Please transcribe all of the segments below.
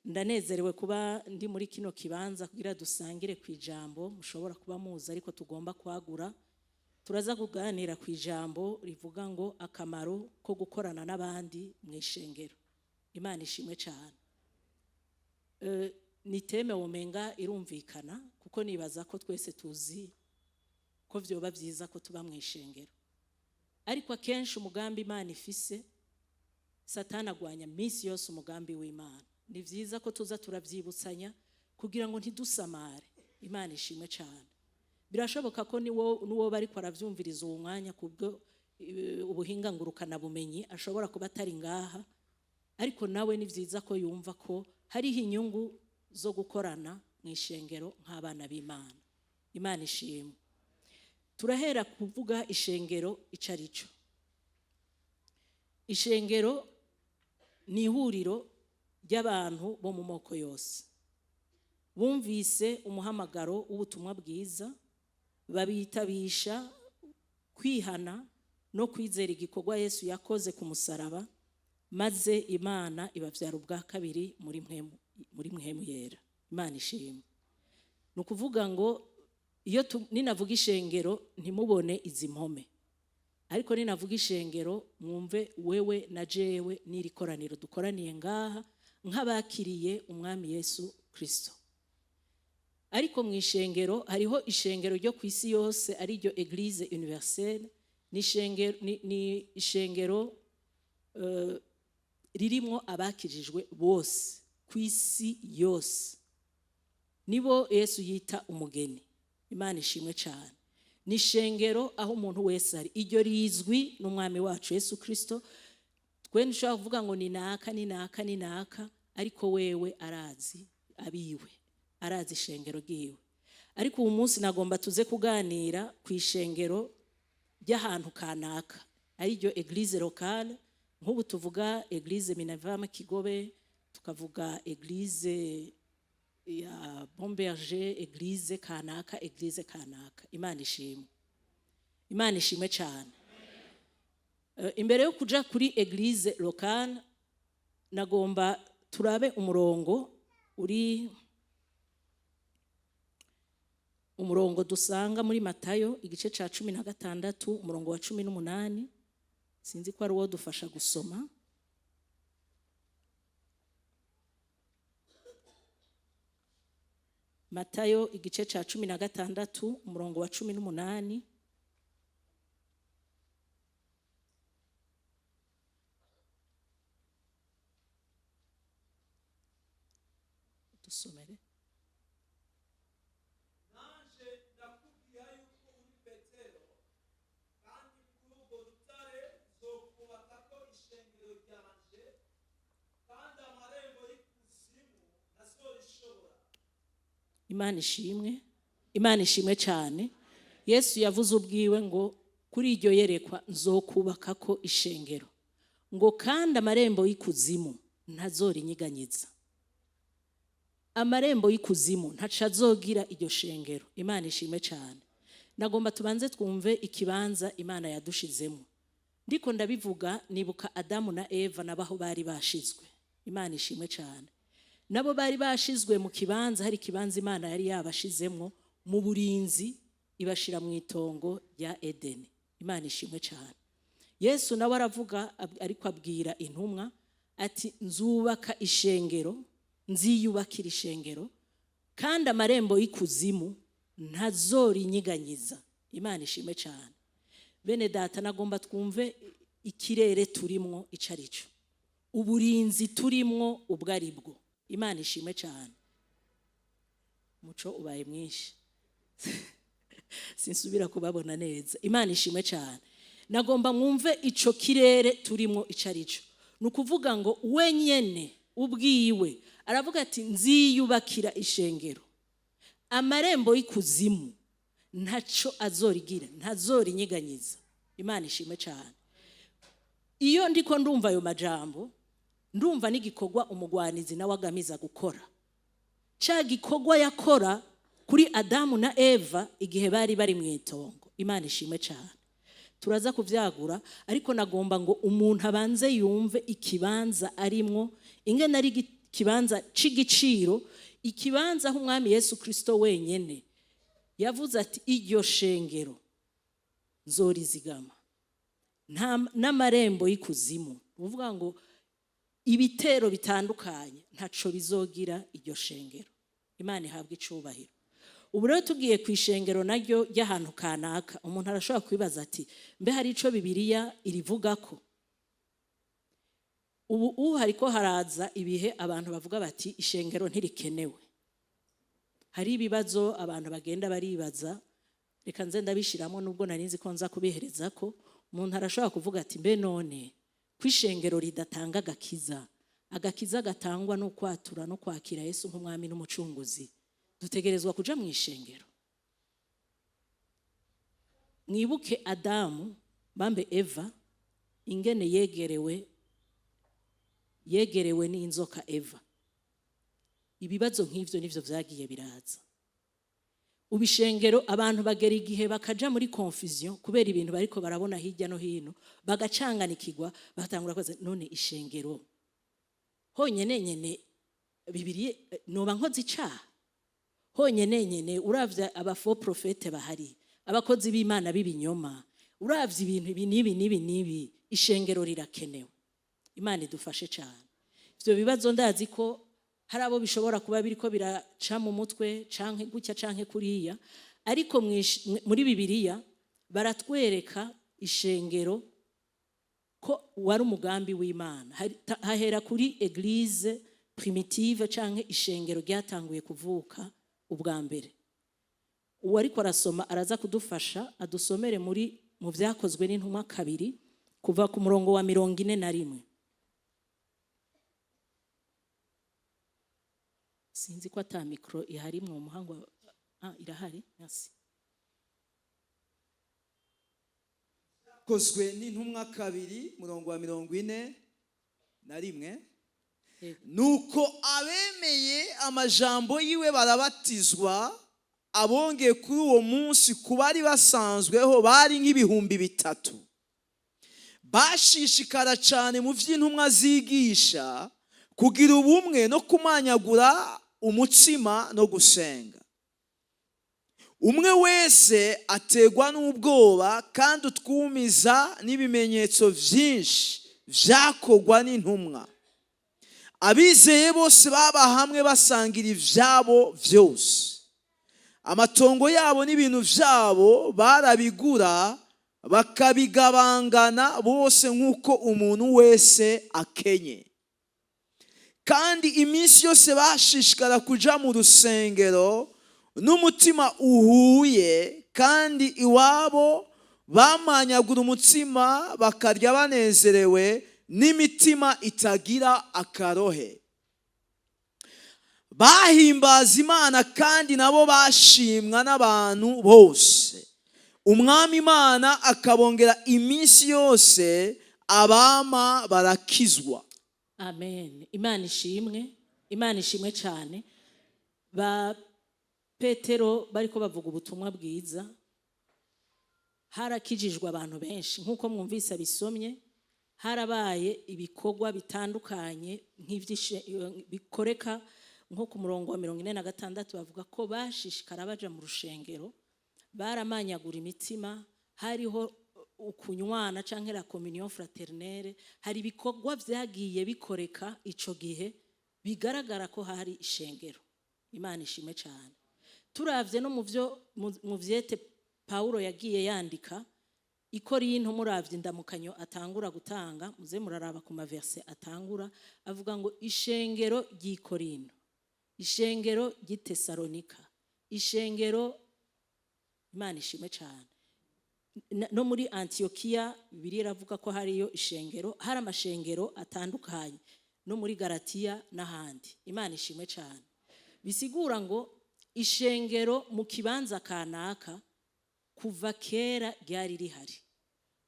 Ndanezerewe kuba ndi muri kino kibanza kugira dusangire kwijambo mushobora kuba muzi ariko tugomba kwagura. Turaza kuganira kwijambo rivuga ngo akamaro ko gukorana n'abandi mw'ishengero. Imana ishimwe cyane. Ni teme womenga irumvikana kuko nibaza ko twese tuzi ko vyoba byiza ko tuba mw'ishengero. Ariko akenshi umugambi Imana ifise Satani agwanya minsi yose umugambi w'Imana. Ni vyiza ko tuza turavyibutsanya kugira ngo ntidusamare. Imana ishimwe cyane. Birashoboka ko nuwo bari kwaravyumviriza uwo mwanya kubwo ubuhinga ngurukana bumenyi ashobora kuba atari ngaha, ariko nawe ni vyiza ko yumva ko hariho inyungu zo gukorana mw'ishengero nk'abana b'Imana. Imana ishimwe. Turahera kuvuga ishengero icarico. Ishengero ni ihuriro ry'abantu bo mu moko yose bumvise umuhamagaro w'ubutumwa bwiza, babitabisha kwihana no kwizera igikorwa Yesu yakoze ku musaraba, maze Imana ibavyara ubwa kabiri muri mpwemu yera. Imana ishimwe. Nukuvuga ngo iyo ninavuga ishengero ntimubone izi mpome, ariko ninavuga ishengero mwumve wewe na jewe n'iri koraniro dukoraniye ngaha nk'abakiriye umwami Yesu Kristo. Ariko mu ishengero hariho ishengero ryo kwisi yose ari ryo Eglise universelle. Ni ishengero ririmo abakirijwe bose kwisi yose, nibo Yesu yita umugeni. Imana ishimwe cyane. Ni ishengero aho umuntu wese ari, iryo rizwi n'umwami wacu Yesu Kristo. Twe nshaka kuvuga ngo ni naka, ariko wewe arazi abiwe, arazi ishengero giwe. Ariko uyu munsi nagomba tuze kuganira ku ishengero ry'ahantu kanaka ari ryo Eglise locale. Nk'ubu tuvuga Eglise MINEVAM Kigobe, tukavuga Eglise ya Bomberger, Eglise kanaka, Eglise kanaka. Imana ishimwe. Imana ishimwe cyane. Imbere yo kuja kuri Eglise locale nagomba turabe umurongo dusanga muri Matayo igice ca 16 umurongo wa 18. Sinzi ko ari wo dufasha gusoma. Matayo igice ca 16 umurongo wa 18. Dusomere. Imana ishimwe. Imana ishimwe cyane. Yesu yavuze ubwiwe ngo kuri iryo yerekwa nzokubaka ko ishengero, ngo kandi amarembo y'ikuzimu ntazorinyiganyiza. Amarembo y'ikuzimu ntaca azogira iryo shengero. Imana ishimwe cyane. Nagomba tubanze twumve ikibanza Imana yadushizemo. Ndiko ndabivuga nibuka Adamu na Eva nabaho bari bashizwe. Imana ishimwe cyane. Nabo bari bashizwe mu kibanza, hari kibanza Imana yari yabashizemo mu burinzi, ibashira mu itongo rya Edeni. Imana ishimwe cyane. Yesu nawe aravuga ariko abwira intumwa ati nzubaka ishengero, nziyubakira ishengero, kandi amarembo y'ikuzimu ntazorinyiganyiza. Imana ishimwe cyane. Bene data nagomba twumve ikirere turimwo icarico, uburinzi turimwo ubwaribwo. Imana ishimwe cyane. Muco ubaye mwinshi sinsubira kubabona neza. Imana ishimwe cyane. Nagomba mwumve ico kirere turimwo icarico. Nukuvuga ngo wenyene ubwiwe aravuga ati nziyubakira ishengero, amarembo y'ikuzimu ntaco azorigira, ntazorinyiganyiza. Imana ishimwe cyane. Iyo ndiko ndumva ayo majambo, ndumva n'igikorwa umugwanizi nawe agamiza gukora. Ca gikorwa yakora kuri Adamu na Eva igihe bari mu itongo. Imana ishimwe cyane. Turaza kuvyagura, ariko nagomba ngo umuntu abanze yumve ikibanza arimwo, ingene ari kibanza c'igiciro, ikibanza aho umwami Yesu Kristo wenyene yavuze ati iryo shengero nzorizigama n'amarembo y'ikuzimu. Uvuga ngo ibitero bitandukanye ntaco bizogira iryo shengero. Imana ihabwa icubahiro. Ubu rero tugiye ku ishengero naryo ry'ahantu kanaka, umuntu arashobora kwibaza ati mbe hari ico Bibiliya irivuga ko? Ubu hariko haraza ibihe abantu bavuga bati ishengero ntirikenewe. Hari ibibazo abantu bagenda baribaza, reka nze ndabishiramo nubwo narinzi ko nza kubihereza ko umuntu arashobora kuvuga ati mbe none kwishengero ridatanga agakiza gatangwa no kwatura no kwakira Yesu nk'umwami n'umucunguzi, dutegerezwa kuja mu ishengero. Mwibuke Adamu bambe Eva ingene yegerewe n'inzoka Eva. Ibibazo nk'ivyo nivyo vyagiye biraza. Ubishengero abantu bagera igihe bakaja muri confusion kubera ibintu bariko barabona hirya no hino, bagacanganikirwa, batangura kwaza none ishengero honyene Bibiliya noba nkoze icaha? Honyene uravye abafo profete bahari, abakozi b'Imana b'ibinyoma, uravye ibintu nibi ishengero rirakenewe. Imana idufashe cyane. Ivyo bibazo ndazi ko hari abo bishobora kuba biriko biraca mu mutwe canke gutya canke kuriya, ariko muri Bibiliya baratwereka ishengero ko wari umugambi w'Imana. Hahera kuri eglise primitive canke ishengero ryatanguye kuvuka ubwa mbere. Uwo ariko arasoma araza kudufasha adusomere mu vyakozwe n'intumwa 2 kuva ku murongo wa 41. Sinzi ko ata mikro ihari mu muhango. Irahari. Merci. Kozwe n'intumwa 2 murongo wa 41. Nuko abemeye amajambo yiwe barabatizwa, abongeye kuri uwo munsi kubari basanzweho bari nk'ibihumbi 3. Bashishikara cyane mu vy'intumwa zigisha, kugira ubumwe no kumanyagura umutsima no gusenga. Umwe wese ategwa n'ubwoba kandi utwumiza n'ibimenyetso vyinshi vyakogwa n'intumwa. Abizeye bose baba hamwe basangira ivyabo vyose. Amatongo yabo n'ibintu vyabo barabigura bakabigabangana bose nk'uko umuntu wese akenye. Kandi iminsi yose bashishikara kuja mu rusengero n'umutima uhuye, kandi iwabo bamanyagura umutsima bakarya banezerewe n'imitima itagira akarohe. Bahimbaza Imana kandi nabo bashimwa n'abantu bose. Umwami Imana akabongera iminsi yose abama barakizwa. Amen. Imana ishimwe cyane. Ba Petero bariko bavuga ubutumwa bwiza, harakijijwe abantu benshi nkuko mwumvise bisomye. Harabaye ibikorwa bitandukanye bikoreka nko ku murongo wa 46 bavuga ko bashishikara baja mu rushengero, baramanyagura imitima, hariho ukunywana canke la communion fraternelle. Hari ibikorwa vyagiye bikoreka ico gihe bigaragara ko hari ishengero. Imana ishimwe cyane. Turavye no mu vyete Paulo yagiye yandika Ikorinto, muravye indamukanyo atangura gutanga, muze muraraba ku maverse atangura, avuga ngo ishengero ry'Ikorinto, ishengero ry'Itesalonika, ishengero. Imana ishimwe cyane. No muri Antiokia Bibiliya iravuga ko hariyo ishengero, hari amashengero atandukanye no muri Galatiya n'ahandi. Imana ishimwe cyane. Bisigura ngo ishengero mu kibanza kanaka kuva kera ryari rihari.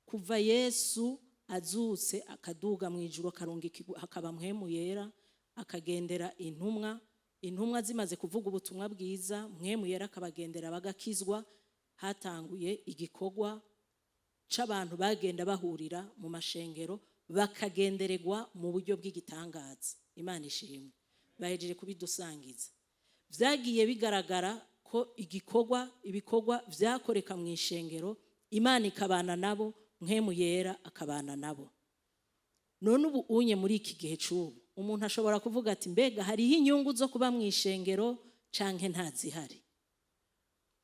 Kuva Yesu azutse akaduga mu ijuru akarungikirwa, hakaba mpwemu yera akagendera intumwa zimaze kuvuga ubutumwa bwiza, mpwemu yera akabagendera bagakizwa. Hatanguye igikorwa c'abantu bagenda bahurira mu mashengero bakagendererwa mu buryo bw'igitangaza. Imana ishimwe. bahejeje kubidusangiza. Vyagiye bigaragara ko ibikorwa vyakoreka mu ishengero, Imana ikabana nabo, Mpwemu Yera akabana nabo. None ubu unye muri iki gihe c'ubu umuntu ashobora kuvuga ati mbega hariho inyungu zo kuba mu ishengero canke ntazihari.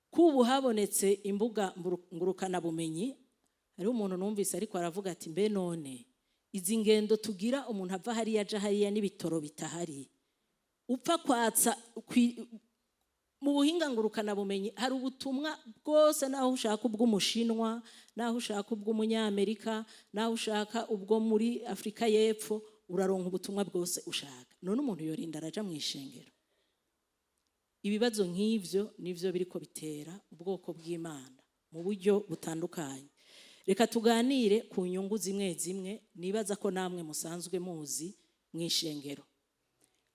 Kubu habonetse imbuga ngurukana bumenyi, hari umuntu numvise ariko aravuga ati mbe none izi ngendo tugira umuntu ava hariya aja hariya n'ibitoro bitahari, upfa kwatsa mu buhinga ngurukana bumenyi hari ubutumwa bwose, naho ushaka ubw'umushinwa, naho ushaka ubw'umunyamerika, naho ushaka ubwo muri Afrika y'Epfo, uraronka ubutumwa bwose ushaka. None umuntu yorinda araja mu ishengero? Ibibazo nk'ivyo nivyo biriko bitera ubwoko bw'Imana mu buryo butandukanye. Reka tuganire ku nyungu zimwe zimwe nibaza ko namwe musanzwe muzi mu ishengero.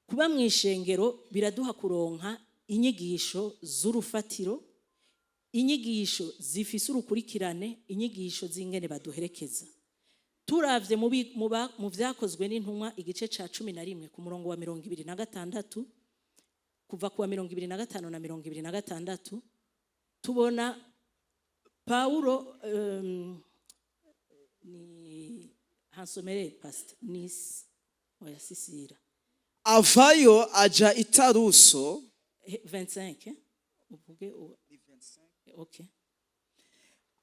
Kuba mu ishengero biraduha kuronka inyigisho z'urufatiro, inyigisho zifise urukurikirane, inyigisho z'ingene baduherekeza. Turavye mu vyakozwe n'intumwa igice ca 11 ku murongo wa 26 kuva ku wa 25 na 26 tubona Paulo ni hansomere pastor nis oya sisira avayo aja i Taruso 25 uvuge okay.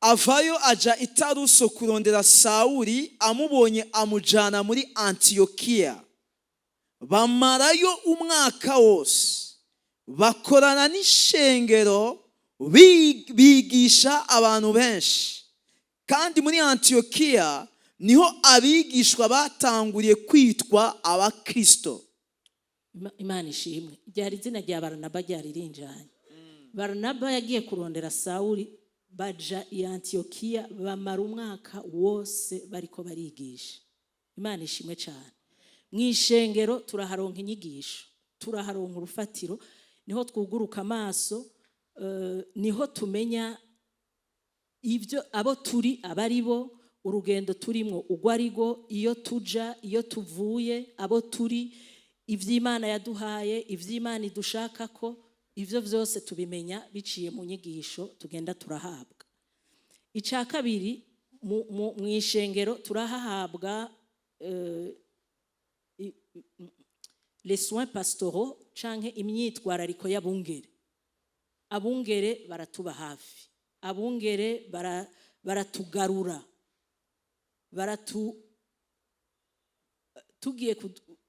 Avayo aja i Taruso kurondera Sawuli, amubonye amujana muri Antiokia. Bamarayo umwaka wose bakorana n'ishengero, bigisha abantu benshi. Kandi muri Antiokia niho abigishwa batanguriye kwitwa abakristo. Imana ishimwe. Ryari izina rya Baranaba ryaririnjanye. Baranaba yagiye kurondera Sawuli, baja i Antiokia, bamara umwaka wose bariko barigisha. Imana ishimwe cyane. Mw'ishengero turaharonka inyigisho, turaharonka urufatiro, niho twuguruka amaso, niho tumenya ivyo abo turi abaribo, urugendo turimwo ugwarigo, iyo tuja, iyo tuvuye, abo turi, ivy'Imana yaduhaye, ivy'Imana idushaka ko, ivyo vyose tubimenya biciye mu nyigisho tugenda turahabwa. Ica kabiri, mu ishengero turahahabwa les soins pastoraux canke imyitwarariko y'abungere. Abungere baratuba hafi, abungere baratugarura, tugiye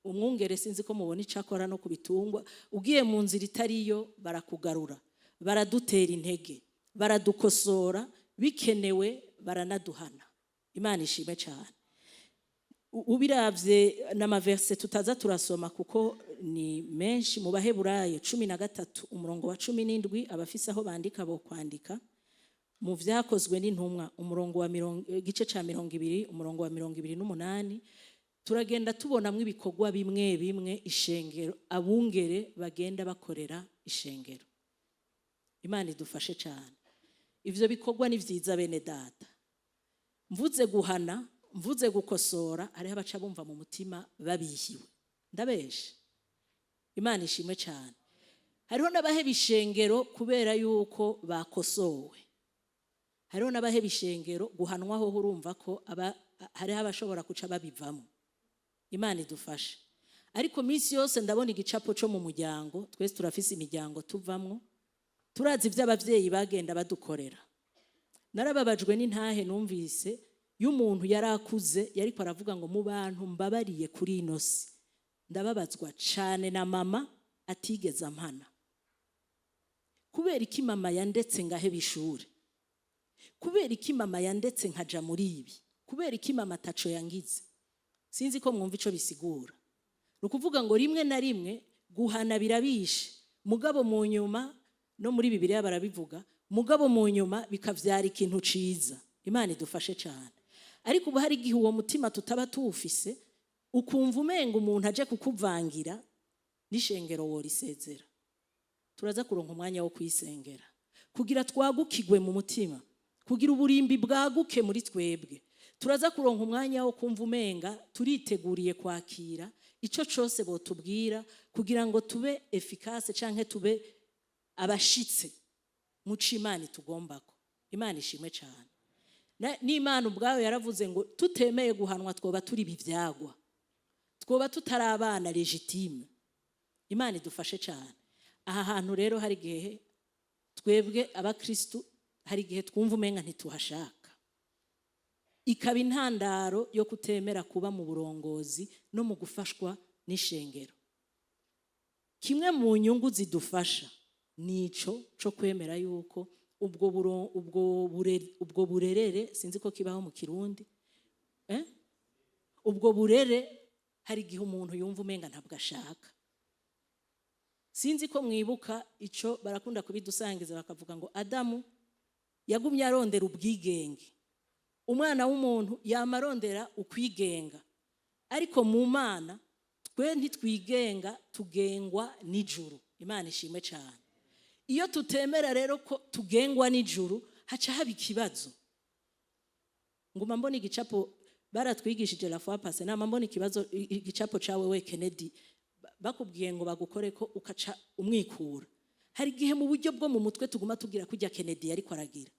umwungere sinzi ko mubona icakora no kubitungwa, ugiye mu nzira itariyo barakugarura, baradutera intege, baradukosora, bikenewe baranaduhana. Imana ishime cyane. Ubiravye n'amaverse tutaza turasoma kuko ni menshi, mu Baheburayo 13 umurongo wa 17 abafise aho bandika bo kwandika, mu vyakozwe n'intumwa umurongo wa igice ca 20 umurongo wa 28 turagenda tubonamwe ibikorwa bimwe bimwe ishengero, abungere bagenda bakorera ishengero. Imana idufashe cyane. Ivyo bikorwa ni vyiza bene data. Mvuze guhana, mvuze gukosora, hariho abaca bumva mu mutima babihiwe. Ndabeshe. Imana ishimwe cyane. Hariho n'abaheba ishengero kubera yuko bakosowe. Hariho n'abaheba ishengero guhanwaho urumva ko hariho abashobora kuca babivamo. Imana idufashe. Ariko minsi yose ndabona igicapo cyo mu muryango, twese turafise imiryango tuvamwo, turazi ivy'abavyeyi bagenda badukorera. Narababajwe n'intahe numvise y'umuntu yarakuze yariko aravuga ngo mu bantu mbabariye kuri inosi, ndababazwa cane na mama atigeze ampana. Kubera iki mama yandetse ngaheba ishure? Kubera iki mama yandetse nkaja muri ibi? Kubera iki mama taco yangize? Sinzi ko mwumva ico bisigura. Nukuvuga ngo rimwe na rimwe guhana birabishe, mugabo mu nyuma no muri Bibiliya barabivuga, mugabo mu nyuma bikavyara ikintu ciza. Imana idufashe cyane. Ariko ubu hari igihe uwo mutima tutaba tuwufise, ukumva umenga umuntu aje kukuvangira n'ishengero worisezera. Turaza kuronka umwanya wo kwisengera kugira twagukigwe mu mutima, kugira uburimbi bwaguke muri twebwe, turaza kuronka umwanya wo kumva umenga turiteguriye kwakira ico cose botubwira kugira ngo tube efficace canke tube abashitse mu cimana tugombako. Imana ishimwe cyane. N'Imana ubwayo yaravuze ngo tutemeye guhanwa twoba turi bivyagwa, twoba tutari abana legitime. Imana idufashe cyane. Aha hantu rero hari gihe twebwe abakristo hari gihe twumva umenga ntituhashaka, ikaba intandaro yo kutemera kuba mu burongozi no mu gufashwa n'ishengero. Kimwe mu nyungu zidufasha nico cyo kwemera yuko ubwo burerere sinzi ko kibaho mu Kirundi, ubwo burere hari gihe umuntu yumva umenga ntabwo ashaka. Sinzi ko mwibuka ico barakunda kubidusangiza bakavuga ngo Adamu yagumye arondera ubwigenge, umwana w'umuntu yamarondera ukwigenga, ariko mu Mana twe ntitwigenga, tugengwa n'ijuru. Imana ishimwe cyane. Iyo tutemera rero ko tugengwa n'ijuru haca haba ikibazo. Nguma mbona igicapo baratwigishije la fois passée, nama mbona ikibazo igicapo cawe we Kennedy bakubwiye ngo bagukore ko ukaca umwikura. Hari gihe mu buryo bwo mu mutwe tuguma tugira kujya Kennedy ariko aragira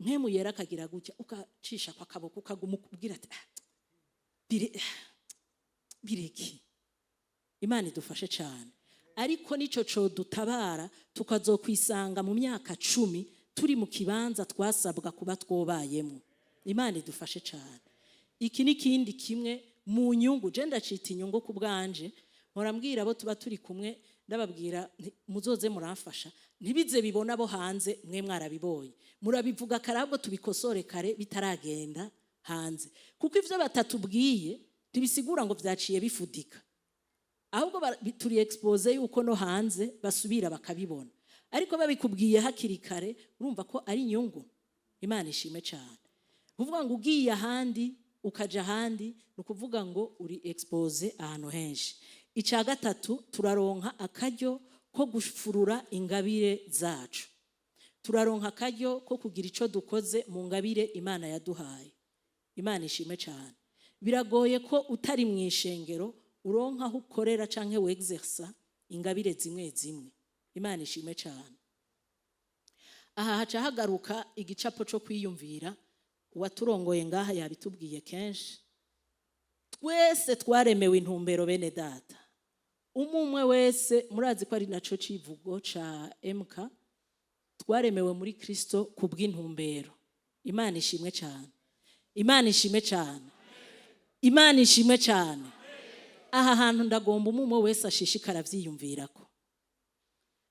nkemu yera akagira gutya ukacisha kwa kaboko ukaguma kubwira ati bireki. Imana idufashe cyane. Ariko nico cyo dutabara tukazokwisanga mu myaka 10 turi mu kibanza twasabwa kuba twobayemo. Imana idufashe cyane. Iki ni kindi kimwe mu nyungu je ndacita inyungu ku bwanje, murambwira abo tuba turi kumwe ndababwira muzoze muramfasha ntibize bibona bo hanze, mwe mwarabibonye murabivuga karabwo tubikosore kare bitaragenda hanze, kuko ivyo batatubwiye tibisigura ngo vyaciye bifudika, ahubwo turi expose yuko no hanze basubira bakabibona, ariko babikubwiye hakiri kare urumva ko ari inyungu. Imana ishime cyane. Kuvuga ngo ugiye ahandi ukaja ahandi nukuvuga ngo uri expose ahantu henshi. Icya gatatu, turaronka akaryo ko gufurura ingabire zacu, turaronka akaryo ko kugira ico dukoze mu ngabire Imana yaduhaye. Imana ishime cyane. Biragoye ko utari mu ishengero uronka aho ukorera canke wexersa ingabire zimwe zimwe. Imana ishime cyane. Aha haca hagaruka igicapo cyo kwiyumvira, uwaturongoye ngaha yabitubwiye kenshi. Twese twaremewe intumbero bene data, umwe wese murazi ko ari naco civugo ca MK, twaremewe muri Kristo kubw'intumbero. Imana ishimwe cyane. Imana ishimwe cyane. Imana ishimwe cyane. Aha hantu ndagomba umwe wese ashishikara vyiyumvirako.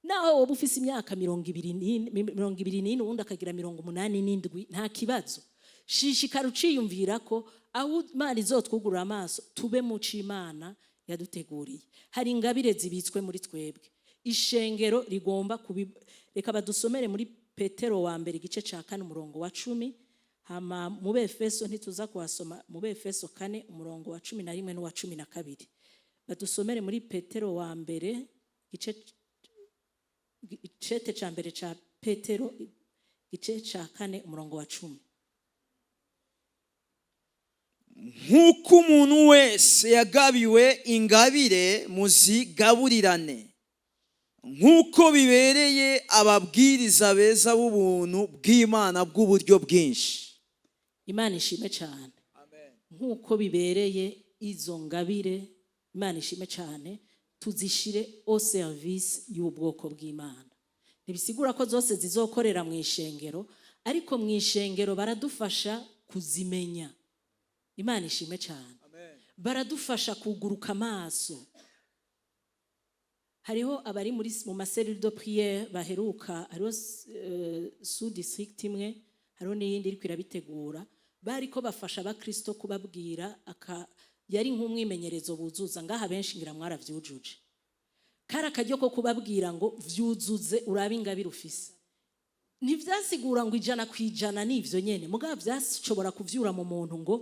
Naho wowe ufise imyaka 20 undi akagira 87 nta kibazo. Shishikara uciyumvirako aho Imana izotwugurura amaso tube mu cimana yaduteguriye. Hari ingabire zibitswe muri twebwe. Ishengero rigomba reka badusomere muri Petero wa mbere igice ca 4 umurongo wa 10, hama mu Befeso ntituza kuhasoma, mu Befeso 4 umurongo wa 11 n'uwa 12. Badusomere muri Petero wa mbere igice ca mbere ca Petero igice ca 4 umurongo wa 10. Nk'uko umuntu wese yagabiwe ingabire muzigaburirane, nk'uko bibereye ababwiriza beza b'ubuntu bw'Imana bw'uburyo bwinshi. Imana ishime cyane. Nk'uko bibereye izo ngabire, Imana ishime cyane, tuzishire au service y'ubwoko bw'Imana. Nibisigura ko zose zizokorera mu ishengero, ariko mu ishengero baradufasha kuzimenya. Imana ishime cyane. Baradufasha kuguruka amaso. Hariho abari muri mu maserire de priere baheruka, hariho sous district imwe, hariho n'iyindi iri kwirabitegura, bariko bafasha abakristo kubabwira yari nk'umwimenyerezo buzuza ngaha benshi ngira mwaravyujuje. Kara kajyo ko kubabwira ngo vyuzuze urabe ingabire ufise. Ntivyasigura ngo 100% nivyo nyene, mugabo vyashobora kuvyura mu muntu ngo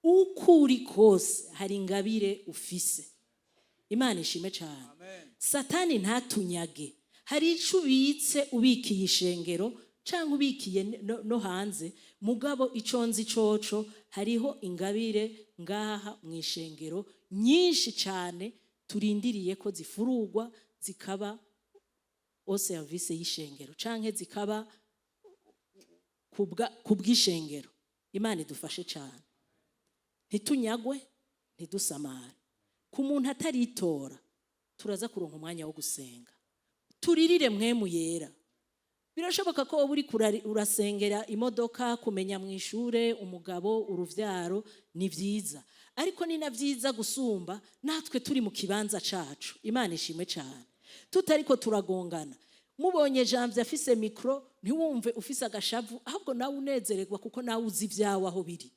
ukuri kose hari ingabire ufise. Imana ishime cyane. Satani ntatunyage. Hari ico ubitse ubikiye ishengero cyangwa ubikiye no hanze. Mugabo iconzi coco hariho ingabire ngaha mw'ishengero nyinshi cyane turindiriye ko zifurugwa zikaba au service y'ishengero canke zikaba kubw'ishengero. Imana idufashe cyane, ntitunyagwe ntidusamare. Ku muntu ataritora turaza kuronka umwanya wo gusenga, turirire mwemu yera. Birashoboka ko uri urasengera imodoka, kumenya mu ishure, umugabo, uruvyaro, ni vyiza, ariko ni na vyiza gusumba natwe turi mu kibanza cacu. Imana ishimwe cyane, tutariko turagongana. Mubonye Janvier afise mikro ntiwumve ufise agashavu, ahubwo nawe unezererwa kuko nawe uzi vyawe aho biri.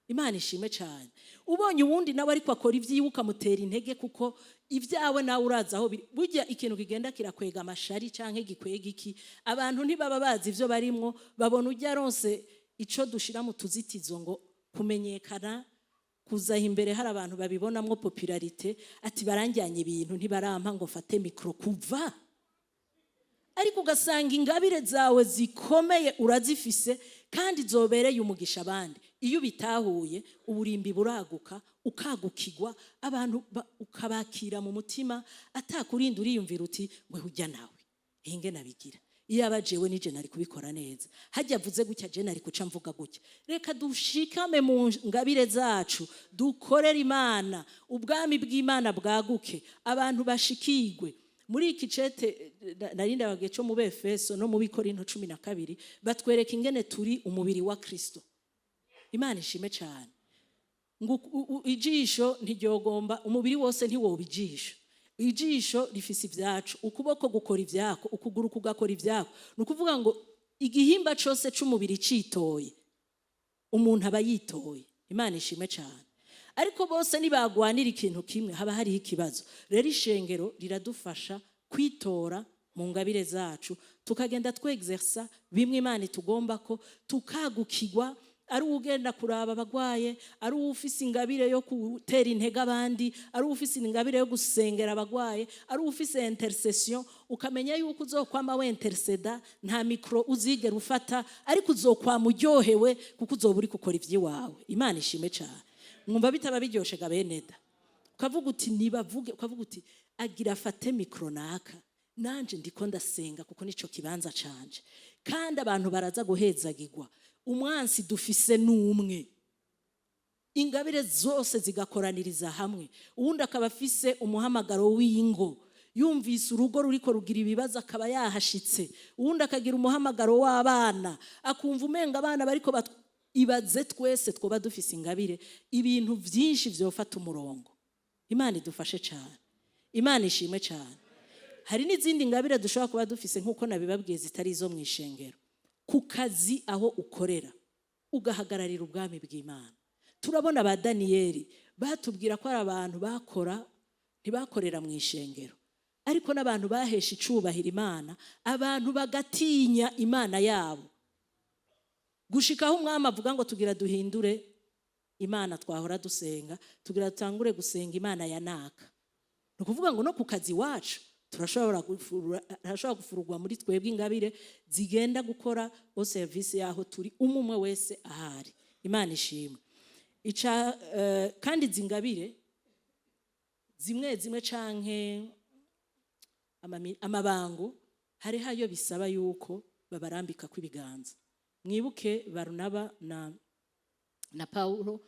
Imana ishimwe cyane. Ubonye uwundi nawe ariko akora ivyiwe ukamutera intege kuko ivyawe nawe uraza aho biri. Burya ikintu kigenda kirakwega amashari canke gikwega iki, abantu ntibaba bazi ivyo barimwo, babona ujya ronse ico dushira mu tuzitizo ngo kumenyekana, kuzaha imbere hari abantu babibonamwo popularite, ati baranjyanye ibintu ntibarampa ngo fate mikro kuva. Ariko ugasanga ingabire zawe zikomeye urazifise kandi zobereye umugisha abandi. Iyo bitahuye uburimbi buraguka, ukagukigwa, abantu ukabakira mu mutima, atakurinda uriyumvira uti we hujya nawe hinge nabigira. Iyo abajewe nije nari kubikora neza, hajya avuze gutya je nari kuca mvuga gutya. Reka dushikame mu ngabire zacu, dukorera Imana, ubwami bw'Imana bwaguke, abantu bashikigwe. Muri iki cete narinda bagiye cyo mu Befeso no mu Bikorinto 12 batwereka ingene turi umubiri wa Kristo. Imana ishime cyane. Ngo ijisho ntiryogomba, umubiri wose ntiwobijisho. Ijisho rifise ivyacu, ukuboko gukora ivyako, ukuguru kugakora ivyako. Nukuvuga ngo igihimba cyose c'umubiri citoye, umuntu aba yitoye. Imana ishime cyane. Ariko bose nibagwanira ikintu kimwe haba hari ikibazo. Rero ishengero riradufasha kwitora mu ngabire zacu, tukagenda twexersa bimwe Imana itugomba ko, tukagukigwa. Ari ugenda kuraba abagwaye, ari ufise ingabire yo gutera intege abandi, ari ufise ingabire yo gusengera abagwaye, ari ufise intercession, ukamenya yuko uzokwama we interceda, nta mikro uzigera ufata, ariko uzokwama uryohewe kuko uzoba uri gukora ivyiwawe. Imana ishime cyane. Mwumva bitaba biryoshe gabeneda, ukavuga uti nibavuge, ukavuga uti agira afate mikro naka, nanje ndiko ndasenga kuko nico kibanza canje, kandi abantu baraza guhezagirwa. Umwansi dufise n'umwe, ingabire zose zigakoraniriza hamwe. Uwundi akaba afise umuhamagaro w'ingo, yumvise urugo ruriko rugira ibibazo akaba yahashitse. Uwundi akagira umuhamagaro w'abana, akumva umenga abana bariko ibaze twese twoba dufise ingabire, ibintu vyinshi vyofata umurongo. Imana idufashe cyane, Imana ishimwe cyane. Hari n'izindi ngabire dushobora kuba dufise nkuko nabibabwiye zitari izo mw'ishengero. Ku kazi aho ukorera ugahagararira ubwami bw'Imana. Turabona ba Daniyeli batubwira ko ari abantu bakora ntibakorera mw'ishengero, ariko n'abantu bahesha icubahira Imana, abantu bagatinya Imana yabo. Gushikaho umwami avuga ngo tugira duhindure Imana twahora dusenga, tugira dutangure gusenga Imana ya naka. Nukuvuga ngo no ku kazi wacu turashobora gufurugwa muri twebwe ingabire zigenda gukora o service yaho turi umwe wese ahari. Imana ishimwe. Kandi zingabire zimwe canke amabango hari hayo bisaba yuko babarambika kw'ibiganza. Mwibuke Barnaba na Paulo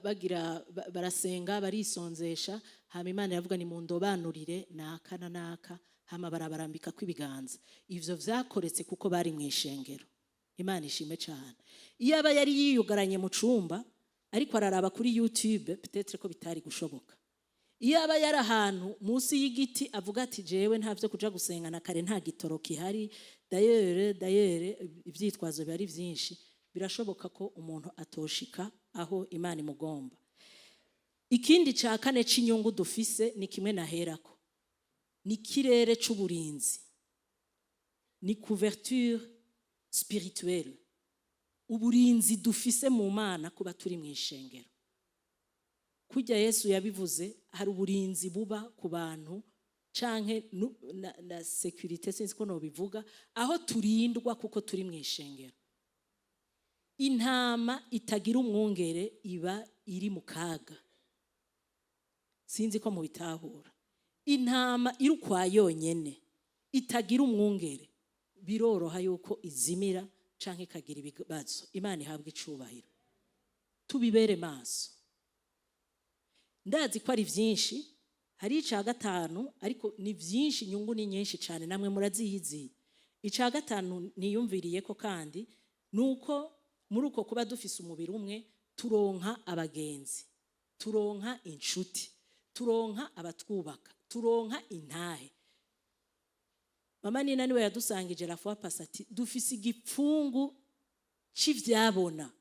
bagira barasenga barisonzesha, hama Imana yavuga ni mundobanurire naka na naka, hama barabarambika kw'ibiganza. Ivyo vyakoretse kuko bari mw'ishengero. Imana ishime cyane. Iyo aba yari yiyugaranye mu cumba ariko araraba kuri YouTube, peut-être ko bitari gushoboka. Iyo aba yari ahantu munsi y'igiti avuga ati jewe ntavyo kuja gusenga na kare nta gitoro kihari, d'ailleurs ivyitwazo bari vyinshi, birashoboka ko umuntu atoshika aho Imana imugomba. Ikindi ca kane c'inyungu dufise ni kimwe naherako, ni kirere c'uburinzi, ni couverture spirituelle, uburinzi dufise mu Mana kuba turi mw'ishengero. Kujya Yesu yabivuze, hari uburinzi buba ku bantu canke na security sinzi ko no bivuga aho turindwa kuko turi mu ishengero. Intama itagira umwungere iba iri mu kaga, sinzi ko mu bitahura. Intama iri ukwa yonyene itagira umwungere biroroha yuko izimira canke ikagira ibibazo. Imana ihabwa icubahiro, tubibere maso. Ndazi ko ari vyinshi, hari ica gatanu ariko ni vyinshi, inyungu ni nyinshi cyane, namwe murazihizi. Ica gatanu niyumviriye ko kandi nuko muri uko kuba dufise umubiri umwe turonka abagenzi, turonka inshuti, turonka abatwubaka, turonka intahe. Mama Nina niwe yadusangije rafuwa pasati dufise igipfungu c'ivyabona.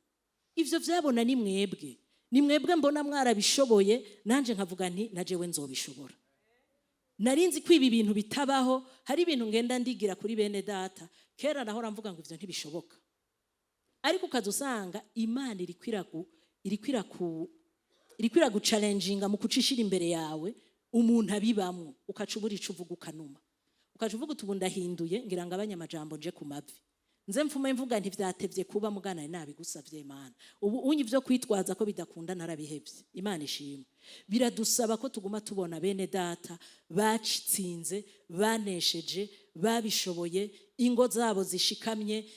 Ivyo vyabona ni mwebwe, ni mwebwe mbona mwarabishoboye, nanje nkavuga nti najewe nzobishobora. Narinzi ko ibi bintu bitabaho, hari ibintu ngenda ndigira kuri bene data kera nahora mvuga ngo ivyo ntibishoboka, ariko ukazusanga Imana irikwira guchallenginga mu kucishira imbere yawe umuntu abibamwo, ukacubura icuvuga ukanuma, ukacuvuga utubundahinduye ngira ngo abanyamajambo nje ku mavi nze mfume mvuga nti vyatevye kuba mugana nabigusavye Imana. Ubu unyi vyo kwitwaza ko bidakunda narabihevye. Imana ishimwe. Biradusaba ko tuguma tubona bene data bacitsinze, banesheje, babishoboye, ingo zabo zishikamye,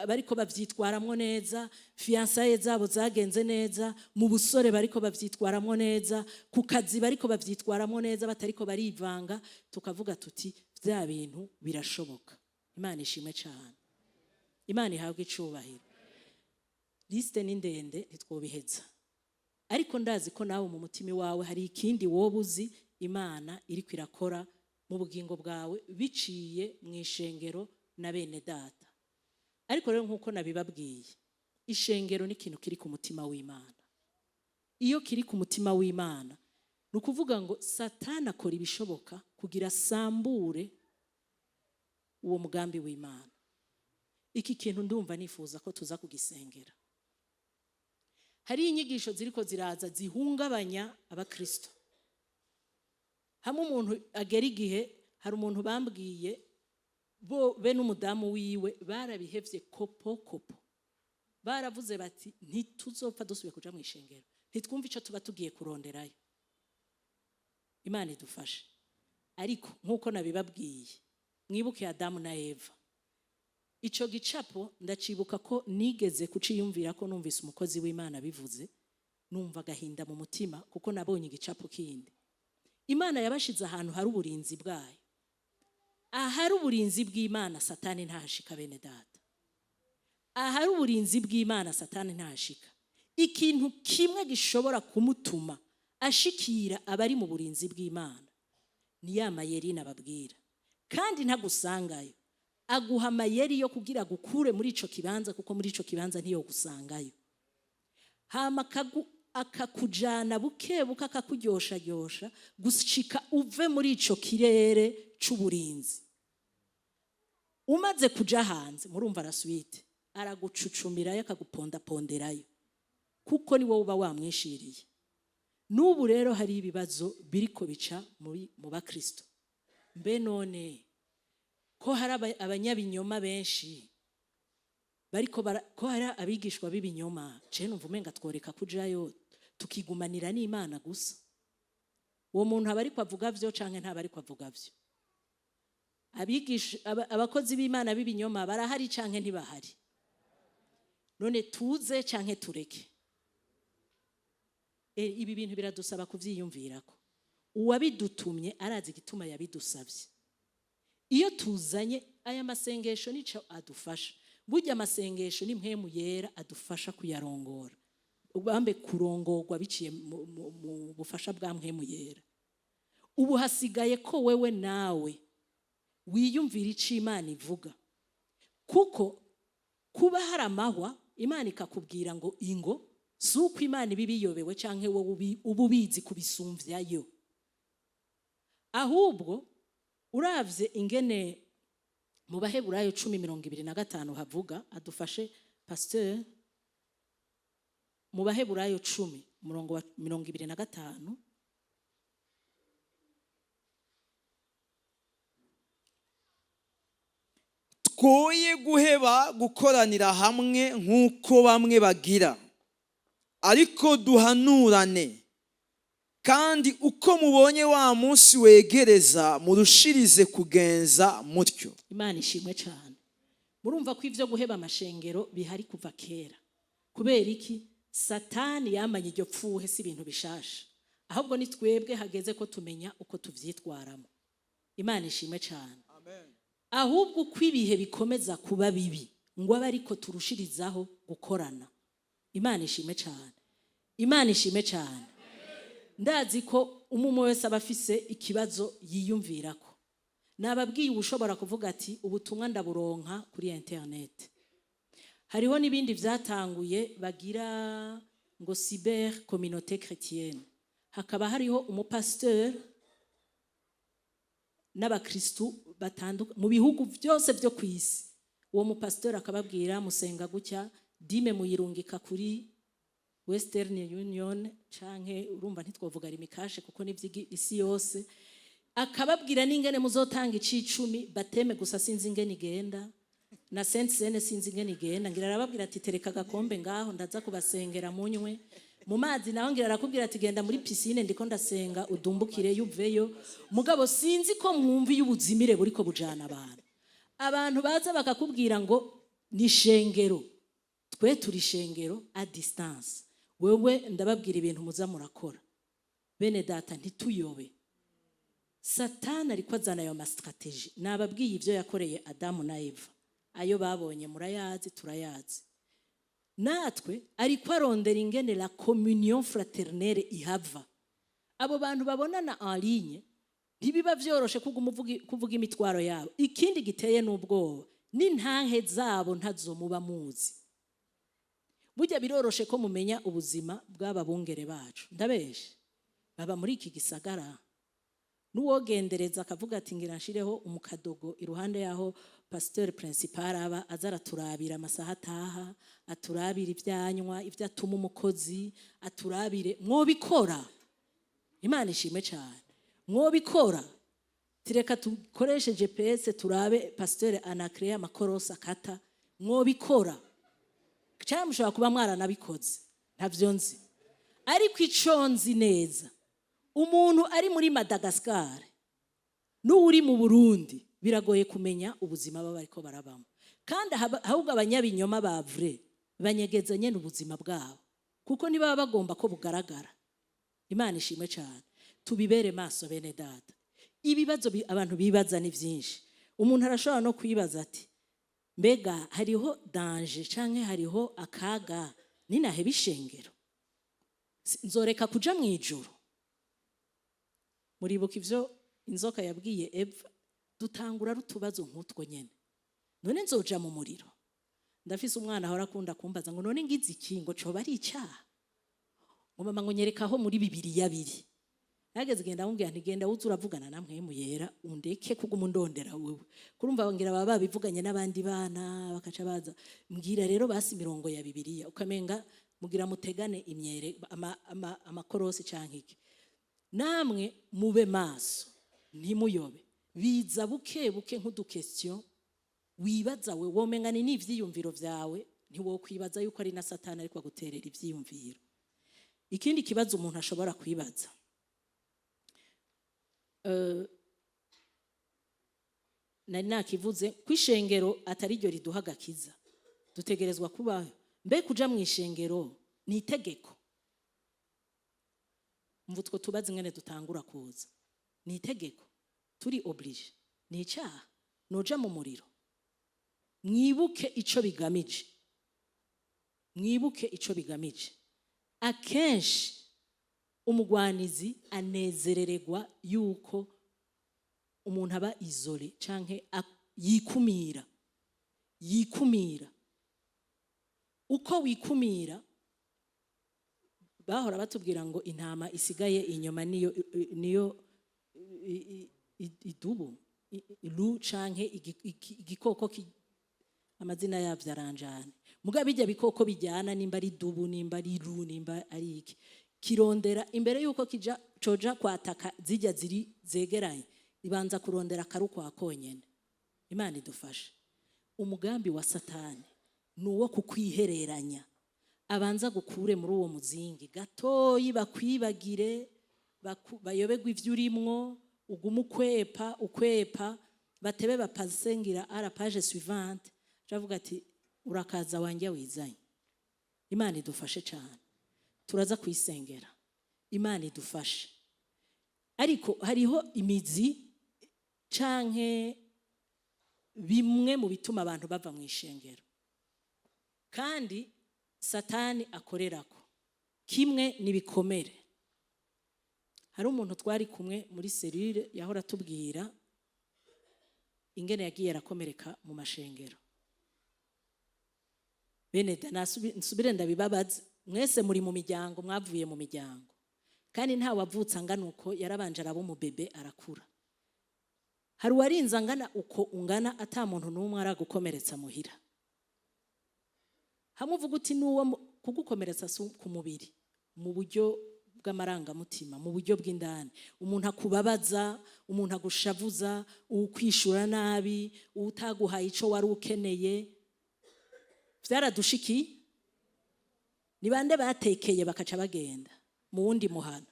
bariko bavyitwaramwo neza, fiançaye zabo zagenze neza, mu busore bariko bavyitwaramwo neza, ku kazi bariko bavyitwaramwo neza, batariko barivanga, tukavuga tuti vya bintu birashoboka. Imana ishimwe cyane, Imana ihabwe icubahiro. Liste ni ndende ntitwobiheza, ariko ndazi ko nawe mu mutima wawe hari ikindi wobuzi Imana iri kwirakora mu bugingo bwawe biciye mu ishengero na bene data. Ariko rero nkuko nabibabwiye, ishengero ni ikintu kiri ku mutima w'Imana. Iyo kiri ku mutima w'Imana nukuvuga ngo Satani akora ibishoboka kugira sambure uwo mugambi w'Imana. Iki kintu ndumva nifuza ko tuza kugisengera. Hari inyigisho ziriko ziraza zihungabanya abakristo. Hamwe umuntu agera igihe, hari umuntu bambwiye bo be n'umudamu wiwe barabihevye kopo. Baravuze bati ntituzopfa dusubiye kuja mu ishengero, ntitwumva ico tuba tugiye kuronderayo. Imana idufashe. Ariko nkuko nabibabwiye, mwibuke Adamu na Eva. Ico gicapo ndacibuka ko nigeze kuciyumvira ko numvise umukozi w'Imana bivuze, numva gahinda mu mutima kuko nabonye igicapo kindi. Imana yabashize ahantu hari uburinzi bwayo. Ahari uburinzi bw'Imana Satani ntashika bene data. Ahari uburinzi bw'Imana Satani ntashika. Ikintu kimwe gishobora kumutuma ashikira abari mu burinzi bw'Imana ni ya mayeri nababwira. Kandi ntagusangayo, aguha amayeri yo kugira gukure muri ico kibanza, kuko muri ico kibanza ntiyo gusangayo. Hama akakujana bukebuka, akakuryosha gushika uve muri ico kirere c'uburinzi. Umaze kuja hanze, murumva arasuite, aragucucumirayo akagupondaponderayo, kuko ni wowe uba wamwishiriye. N'ubu rero hari ibibazo biriko bica mu bakristo. Mbe none ko hari abanyabinyoma benshi, bariko ko hari abigishwa b'ibinyoma, je numva umenga tworeka kujayo tukigumanira n'Imana gusa. Uwo muntu aba ariko avuga vyo canke ntaba ariko avuga vyo? Abakozi b'Imana b'ibinyoma barahari canke ntibahari? None tuze canke tureke? Ibi bintu biradusaba kuvyiyumvirako. Uwabidutumye arazi igituma yabidusavye. Iyo tuzanye aya masengesho nico adufasha. Burya amasengesho ni mpemu yera adufasha kuyarongora. Ubambe kurongorwa biciye mu bufasha bwa mpemu yera. Ubu hasigaye ko wewe nawe wiyumvira ico Imana ivuga. Kuko kuba hari amahwa Imana ikakubwira ngo ingo, suko Imana ibiyobewe canke wowe ububizi kubisumvyayo. Ahubwo uravye ingene mu Baheburayo 10:25 havuga, adufashe pasteur, mu Baheburayo 10:25 twoye guheba gukoranira hamwe nk'uko bamwe bagira, ariko duhanurane, kandi uko mubonye wa munsi wegereza murushirize kugenza mutyo. Imana ishimwe cyane. Murumva ko ivyo guheba amashengero bihari kuva kera. Kubera iki? Satani yamanye iryo pfuhe si ibintu bishasha, ahubwo ni twebwe hageze ko tumenya uko tuvyitwaramo. Imana ishimwe cyane. Ahubwo uko ibihe bikomeza kuba bibi ngo abe ariko turushirizaho gukorana. Imana ishimwe cyane. Imana ishimwe cyane. Ndazi ko umumwe wese aba afise ikibazo yiyumvirako. Nababwiye ushobora kuvuga ati ubutumwa ndaburonka kuri internet. Hariho n'ibindi vyatanguye bagira ngo cyber communauté chrétienne. Hakaba hariho umupasteur n'abakristu mu bihugu byose byo kwisi. Uwo mupasteur akababwira musenga gutya, dime muyirungika kuri Western Union canke urumva ntitwovuga rimikashe kuko n'ivy'isi yose. Akababwira n'ingene muzotanga icicumi, bateme gusa sinzi ingene igenda, na Saint Sene sinzi ingene igenda. Ngira arababwira ati tereka gakombe ngaho ndaza kubasengera munywe. Mu mazi naho ngira arakubwira ati genda muri piscine ndiko ndasenga udumbukire yuveyo. Mugabo sinzi ko mwumvi y'ubuzimire buriko bujana abantu. Abantu baza bakakubwira ngo ni shengero. Twe turi shengero a distance. Wewe ndababwira ibintu muza murakora. Bene data ntituyobe. Satani ariko azana ayo strategy. Nababwiye ivyo yakoreye Adamu na Eva. Ayo babonye murayazi turayazi. Natwe ariko arondera ingene la communion fraternelle ihava. Abo bantu babonana en ligne ntibiba vyoroshe kuvuga imitwaro yabo. Ikindi giteye n'ubwoba n'intanke zabo ntazomuba muzi. Burya biroroshe ko mumenya ubuzima bw'ababungere bacu. Ndabeshe baba muri iki gisagara. Nuwogendereza akavuga ati ngira nshireho umukadogo iruhande yaho pasteur principal aba azara turabira amasaha ataha, aturabira ivyanywa, ivyo atuma umukozi, aturabire. Mwobikora. Imana ishimwe cyane. Mwobikora. Tireka tukoreshe GPS turabe pasteur anacrea amakorosa kata. Mwobikora. Cyangwa mushobora kuba mwaranabikoze. Ntavyo nzi. Ariko ico nzi neza, umuntu ari muri Madagascar n'uri mu Burundi biragoye kumenya ubuzima baba ariko barabamo. Kandi ahubwo abanyabinyoma ba vrai banyegeza nyene ubuzima bwabo kuko niba bagomba ko bugaragara. Imana ishimwe cyane. Tubibere maso bene data. Ibibazo abantu bibaza ni byinshi. Umuntu arashobora no kwibaza ati mbega hariho danger canke hariho akaga ninahe bishengero, nzoreka kuja mu ijuru? Muribuka ivyo inzoka yabwiye Eva, dutangura rutubazo nk'utwo nyene. None nzoja mu muriro? Ndafise umwana ahora akunda kumbaza ngo none ngize iki ngo coba ari icyaha? Ngo mama ngo nyerekaho muri Bibiliya 2. Nageze genda ambwira nti genda uzi uravugana na Mpwemu Yera undeke kuguma undondera wewe. Kurumva bangira baba babivuganye n'abandi bana bakaca baza. Mbwira rero basi mirongo ya Bibiliya ukamenga mugira mutegane imyere amakorosi canke iki. Namwe mube maso ntimuyobe. Biza buke buke nk'udu question wibaza we womenga ni n'ivyiyumviro vyawe, ntiwokwibaza yuko ari na Satani ariko aguterera ivyiyumviro. Ikindi kibazo umuntu ashobora kwibaza, nari nakivuze kwishengero atari ryo riduha gakiza, dutegerezwa kubaho. Mbe kuja mu ishengero ni itegeko? Mvutwo tubaze ngene dutangura kuza. Ni itegeko, turi oblige. Ni icyaha noja mu muriro? Mwibuke ico bigamije. Mwibuke ico bigamije. Akenshi umugwanizi anezerererwa yuko umuntu aba isole canke yikumira. Uko wikumira, bahora batubwira ngo intama isigaye inyuma niyo idubu, ilu canke igikoko amazina yavyo aranjane. Muga bijya bikoko bijyana nimba ari dubu nimba ari ilu nimba ari iki, kirondera imbere yuko coja kwataka zijya ziri zegeranye, ibanza kurondera akaru kwa konyene. Imana idufashe. umugambi wa satani ni uwo kukwihereranya, abanza gukure muri uwo muzingi gatoyi, bakwibagire, bayobegwa ivyo urimwo, ugume ukwepa, batebe bapasengira à la page suivante, javuga ati urakaza wanje wizanye. Imana idufashe cyane, turaza kwisengera, Imana idufashe. Ariko hariho imizi canke bimwe mu bituma abantu bava mu ishengero, kandi satani akorerako. Kimwe nibikomere. Hari umuntu twari kumwe muri serire yahora tubwira ingene yagiye arakomereka mu mashengero. Bene nsubire ndabibabaza, mwese muri mu miryango, mwavuye mu miryango, kandi nta wavutse angana uko, yarabanje arabo mu bebe arakura. Hari uwarinze angana uko ungana ata muntu n'umwe aragukomeretsa muhira. Hamuvuga uti nuwo kugukomeretsa ku mubiri, mu buryo bw'amarangamutima, mu buryo bw'indani. Umuntu akubabaza, umuntu agushavuza, ukwishura nabi, utaguhaye ico wari ukeneye. Vyaradushiki, ni bande batekeye bakaca bagenda mu wundi muhana.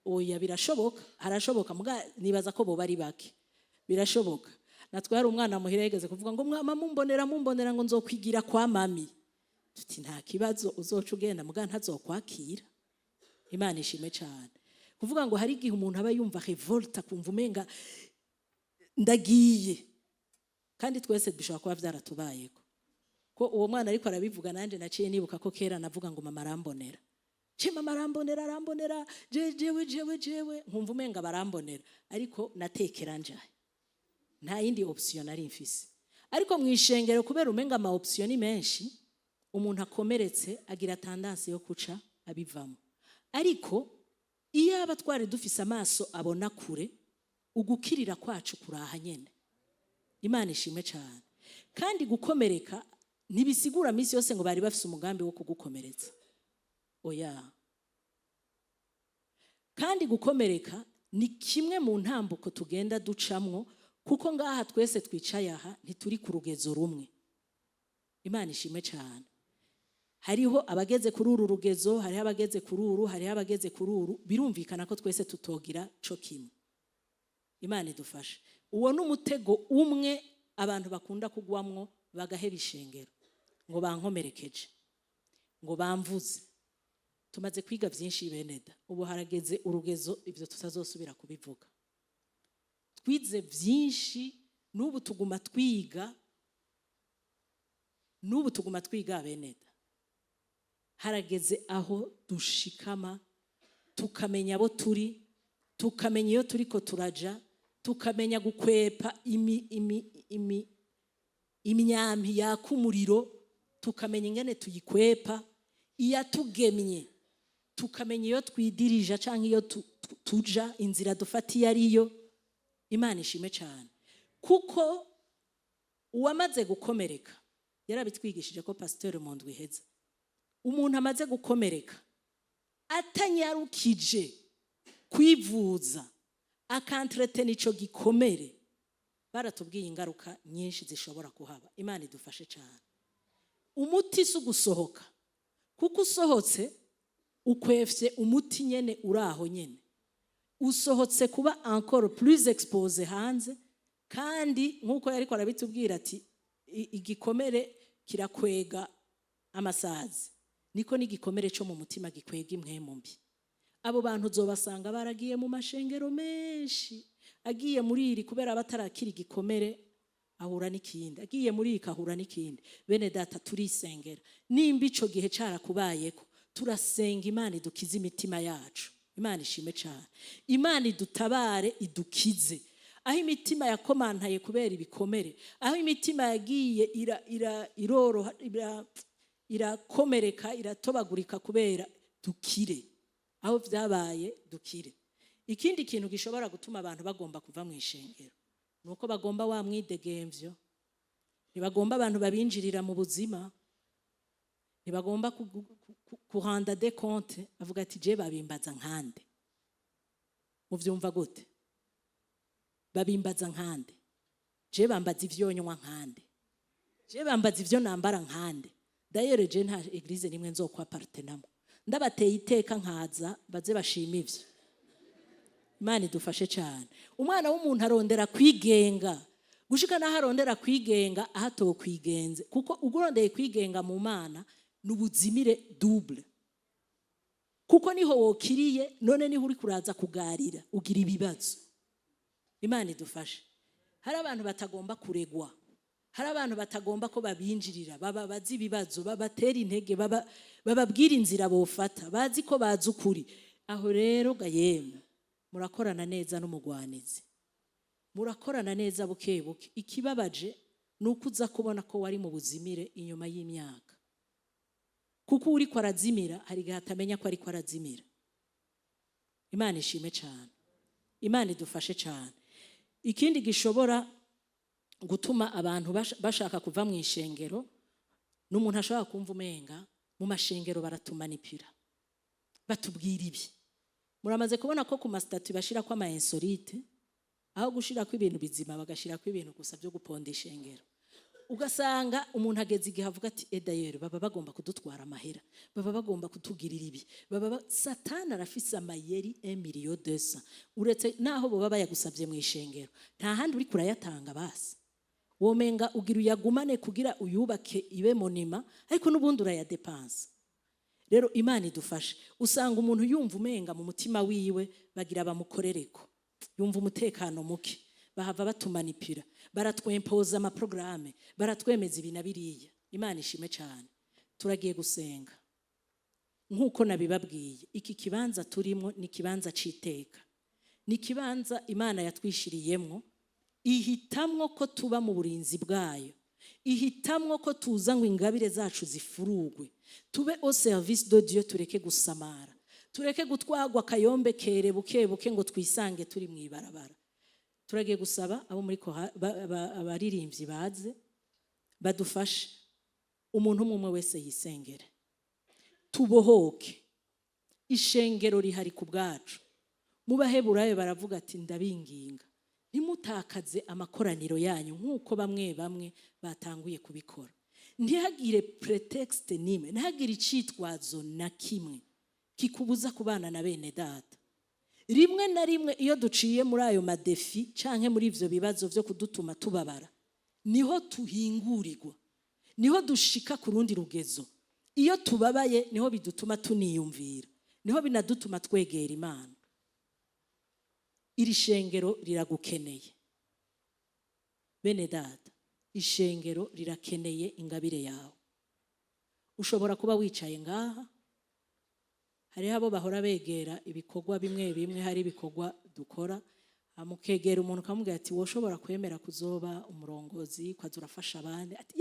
Oya, birashoboka, harashoboka, muga nibaza ko bo bari bake. Birashoboka. Natwe hari umwana muhira yigeze kuvuga ngo mama mumbonera ngo nzokwigira kwa mami. Tuti nta kibazo, uzoca ugenda, muga ntazokwakira. Imana ishime cyane. Kuvuga ngo hari igihe umuntu aba yumva revolte, akumva umenga ndagiye, kandi twese bishobora kuba vyaratubayeko. Ko uwo mwana ariko arabivuga, nanje naciye nibuka ko kera navuga ngo mama arambonera. Mama arambonera, jewe, nkumva umenga barambonera, ariko natekera njaye. Nta yindi option nari mfise. Ariko mu ishengero kubera umenga ama option ni menshi, umuntu akomeretse agira tendance yo kuca abivamo. Ariko iyo aba twari dufise amaso abona kure, ugukirira kwacu kuraha nyene. Imana ishime cyane. Kandi gukomereka ntibisigura misi yose ngo bari bafise umugambi wo kugukomeretsa. Oya. Kandi gukomereka ni kimwe mu ntambuko tugenda ducamwo, kuko ngaha twese twicaye aha ntituri ku rugezo rumwe. Imana ishime cyane. Hariho abageze kuri uru rugezo, hariho abageze kuri uru, hariho abageze kuri uru, birumvikana ko twese tutogira co kimwe. Imana idufashe. Uwo n'umutego umwe abantu bakunda kugwamwo bagaheba ishengero, ngo bankomerekeje, ngo bamvuze. Tumaze kwiga byinshi beneda, ubu harageze urugezo ivyo tutazosubira kubivuga. Twize byinshi, n'ubu tuguma twiga beneda. Harageze aho dushikama, tukamenya abo turi, tukamenya iyo turiko turaja, tukamenya gukwepa imyambi yaka umuriro, tukamenya ingene tuyikwepa, iyatugemye tukamenya iyo twidirija canke iyo tuja, inzira dufatiye ariyo. Imana ishime cyane. Kuko uwamaze gukomereka, yarabitwigishije ko pasteur mu ndwi iheze, umuntu amaze gukomereka atanyarukije kwivuza akantretena ico gikomere, baratubwiye ingaruka nyinshi zishobora kuhaba. Imana idufashe cyane. Umuti si gusohoka, kuko usohotse ukwefye umuti nyene uraho nyene, usohotse kuba encore plus exposé hanze. Kandi nkuko yariko arabitubwira ati igikomere kirakwega amasazi, niko n'igikomere cyo mu mutima gikwega impwemu mbi. Abo bantu uzobasanga baragiye mu mashengero menshi, agiye muri iri kubera batarakira igikomere ahura n'ikindi, agiye muri iri kahura n'ikindi. Bene data, turisengera. Nimba ico gihe carakubayeko, turasenga Imana idukize imitima yacu. Imana ishime cyane. Imana idutabare, idukize. Aho imitima yakomantaye kubera ibikomere, aho imitima yagiye iroroha, irakomereka, iratobagurika kubera, dukire. Aho vyabaye dukire. Ikindi kintu gishobora gutuma abantu bagomba kuva mu ishengero, nuko bagomba wa mwidegemvyo, ntibagomba abantu babinjirira mu buzima, ntibagomba kuranda des comptes, avuga ati je babimbaza nkande. Muvyumva gute? Babimbaza nkande. je bambaza ivyo nywa nkande, je bambaza ivyo nambara nkande. D'ailleurs je nta eglise nimwe nzokwa partenamo, ndabateye iteka nkaza baze bashima ivyo. Imana idufashe cyane. Umwana w'umuntu arondera kwigenga, gushika naho arondera kwigenga ahato kwigenze, kuko ugurondeye kwigenga mu Mana n'ubuzimire double, kuko niho wokiriye, none niho uri kuraza kugarira ugira ibibazo. Imana idufashe. Hari abantu batagomba kuregwa, hari abantu batagomba ko babinjirira, bazi ibibazo, babatera intege, bababwira inzira bofata, bazi ko bazi ukuri. Aho rero gayemu murakorana neza n'umugwanizi, murakorana neza bukebuke. Ikibabaje nuko uza kubona ko wari mu buzimire inyuma y'imyaka, kuko uri ko arazimira hari gihe atamenya ko ari ko arazimira. Imana ishime cyane, Imana idufashe cyane. Ikindi gishobora gutuma abantu bashaka kuva mu ishengero, n'umuntu ashobora kumva umenga mu mashengero baratumanipira, batubwira ibi. Muramaze kubona ko ku mastatu bashira kwa ama insolite, aho gushira ko ibintu bizima bagashira ko ibintu gusa byo guponda ishengero. Ugasanga umuntu ageze igihe avuga ati d'ailleurs baba bagomba kudutwara amahera, baba bagomba kutugirira ibi, baba Satani arafise amayeri 1,200,000. Uretse naho bo baba yagusabye mu ishengero, nta handi uri kurayatanga basi. Womenga ugira uyagumane kugira uyubake ibe monima, ariko n'ubundi urayadepansa. Rero Imana idufashe. Usanga umuntu yumva umenga mu mutima wiwe bagira bamukorereko, yumva umutekano muke, bahava batumanipira, baratwempoza ama programme, baratwemeza ibi na biriya. Imana ishime cyane. Turagiye gusenga. Nkuko nabibabwiye, iki kibanza turimo ni kibanza citeka, ni kibanza Imana yatwishiriyemwo, ihitamwo ko tuba mu burinzi bwayo, ihitamwo ko tuza ngo ingabire zacu zifurugwe, tube au service de Dieu, tureke gusamara, tureke gutwagwa kayombe kere bukebuke ngo twisange turi mu ibarabara. Turagiye gusaba abo muri ko abaririmbyi baze badufashe, umuntu umwe wese yisengere, tubohoke. Ishengero rihari ku bwacu. Mu Baheburayo baravuga ati ndabinginga ntimutakaze amakoraniro yanyu nkuko bamwe batanguye kubikora. Ntihagire pretext nimwe, ntihagire icitwazo na kimwe kikubuza kubana na bene data. Rimwe na rimwe iyo duciye muri ayo madefi canke muri ivyo bibazo vyo kudutuma tubabara, niho tuhingurirwa, niho dushika ku rundi rugezo. Iyo tubabaye niho bidutuma tuniyumvira, niho binadutuma twegera Imana. Iri shengero riragukeneye bene data, ishengero rirakeneye ingabire yawe. Ushobora kuba wicaye ngaha, hari abo bahora begera ibikorwa bimwe bimwe, hari ibikorwa dukora, amukegera umuntu kamubwira ati woshobora kwemera kuzoba umurongozi kwaza urafasha abandi, ati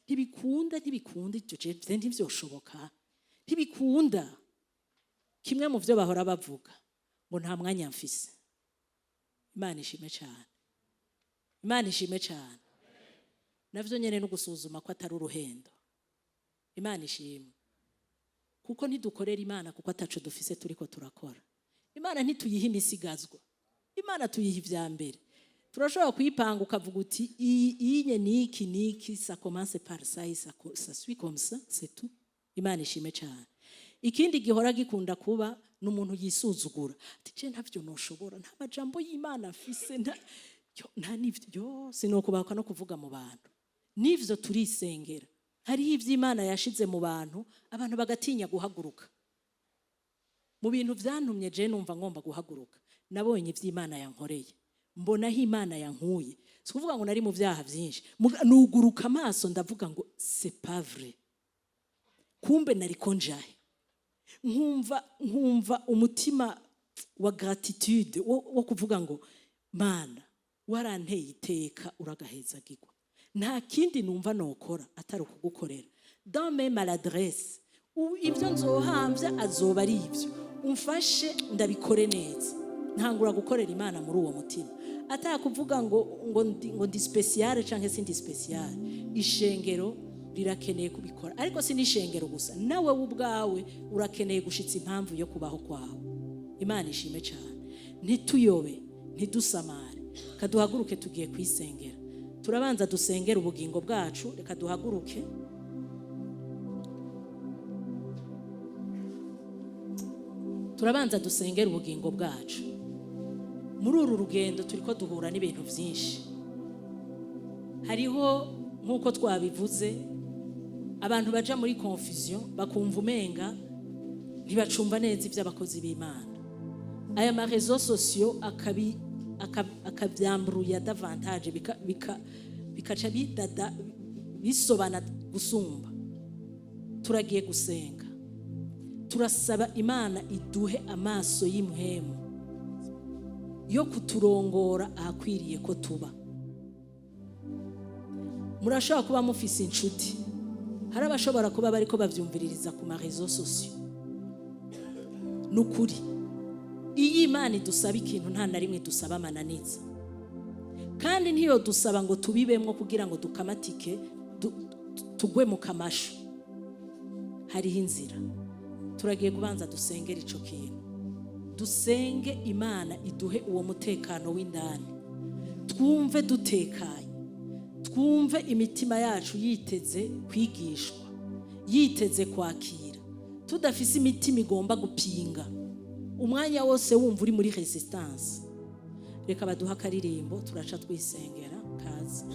ntibikunda ibyo je ntivyoshoboka, ntibikunda. Kimwe mu byo bahora bavuga ngo nta mwanya mfise. Imana ishime cyane, Imana ishime cyane. Navyo nyene no gusuzuma ko atari uruhendo. Imana ishime, kuko ntidukorera Imana kuko ataco dufise turiko turakora. Imana ntituyiha imisigazwa, Imana tuyiha ivya mbere. Turashobora kuyipanga ukavuga uti iyi niki ça commence par ça et ça suit comme ça, c'est tout. Imana ishime cyane. Ikindi gihora gikunda kuba n'umuntu yisuzugura, ati je ntavyo noshobora, nta majambo y'Imana afise, nta nivyo sinokubaka no kuvuga mu bantu. Nivyo turisengera, hari ivy'Imana yashize mu bantu, abantu bagatinya guhaguruka. Mu bintu vyantumye je numva ngomba guhaguruka, nabonye ivy'Imana yankoreye, mbona aho Imana yankuye. Sikuvuga ngo nari mu vyaha vyinshi, nuguruka amaso ndavuga ngo c'est pas vrai, kumbe nariko njahe. Nkumva umutima wa gratitude wo kuvuga ngo Mana waranteye iteka uragahezagirwa, nta kindi numva nokora atari ukugukorera. Dans mes maladresses, ibyo nzohamvya azoba ari ibyo, umfashe ndabikore neza. Ntangura gukorera Imana muri uwo mutima, atakuvuga ngo ndi special canke sindi special. Ishengero rirakeneye kubikora, ariko si n'ishengero gusa, nawe ubwawe urakeneye gushitsa impamvu yo kubaho kwawe. Imana ishime cyane. Ntituyobe, ntidusamare, kaduhaguruke tugiye kwisengera. Turabanza dusengera ubugingo bwacu. Reka duhaguruke. Turabanza dusengera ubugingo bwacu. Muri uru rugendo turiko duhura n'ibintu byinshi. Hariho nkuko twabivuze abantu baja muri confusion, bakumva umenga ntibacumva neza iby'abakozi b'Imana. Aya ma réseaux sociaux akabyambruya davantage bikaca bidada bisobana gusumba. Turagiye gusenga. Turasaba Imana iduhe amaso y'imhemu yo kuturongora ahakwiriye ko tuba. Murashobora kuba mufise inshuti, hari abashobora kuba bariko bavyumviririza ku ma réseaux sociaux. Nukuri iyi Imana idusaba ikintu nta na rimwe dusaba amananiza, kandi ntiyo dusaba ngo tubibemwo kugira ngo dukamatike tugwe mu kamasho. Hariho inzira. Turagiye kubanza dusengera ico kintu. Dusenge Imana iduhe uwo mutekano w'indani, twumve dutekanye, twumve imitima yacu yiteze kwigishwa, yiteze kwakira, tudafise imitima igomba gupinga umwanya wose wumva uri muri resistance. Reka baduha akaririmbo turaca twisengera. Kazi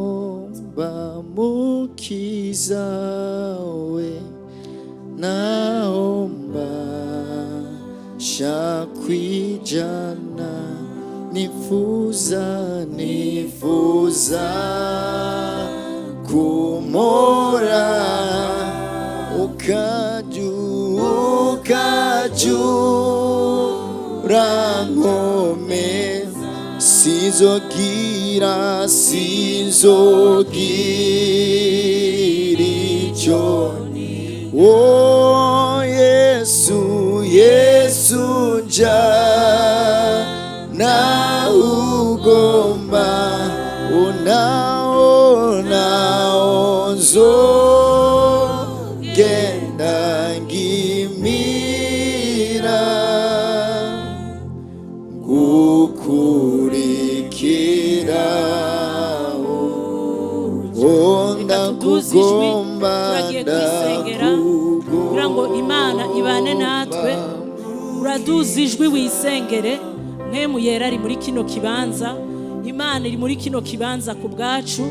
ndakugomba mukiza we, naomba shakwijana, nifuza kumora ukajura nkome, sinzogira icyo. Oh Yesu nja na ugomba unaona genda ngimira gukurikira ndakugomba kugira ngo Imana ibane natwe. Uraduza ijwi wisengere. Mwemu yera ari muri kino kibanza, Imana iri muri kino kibanza ku bwacu.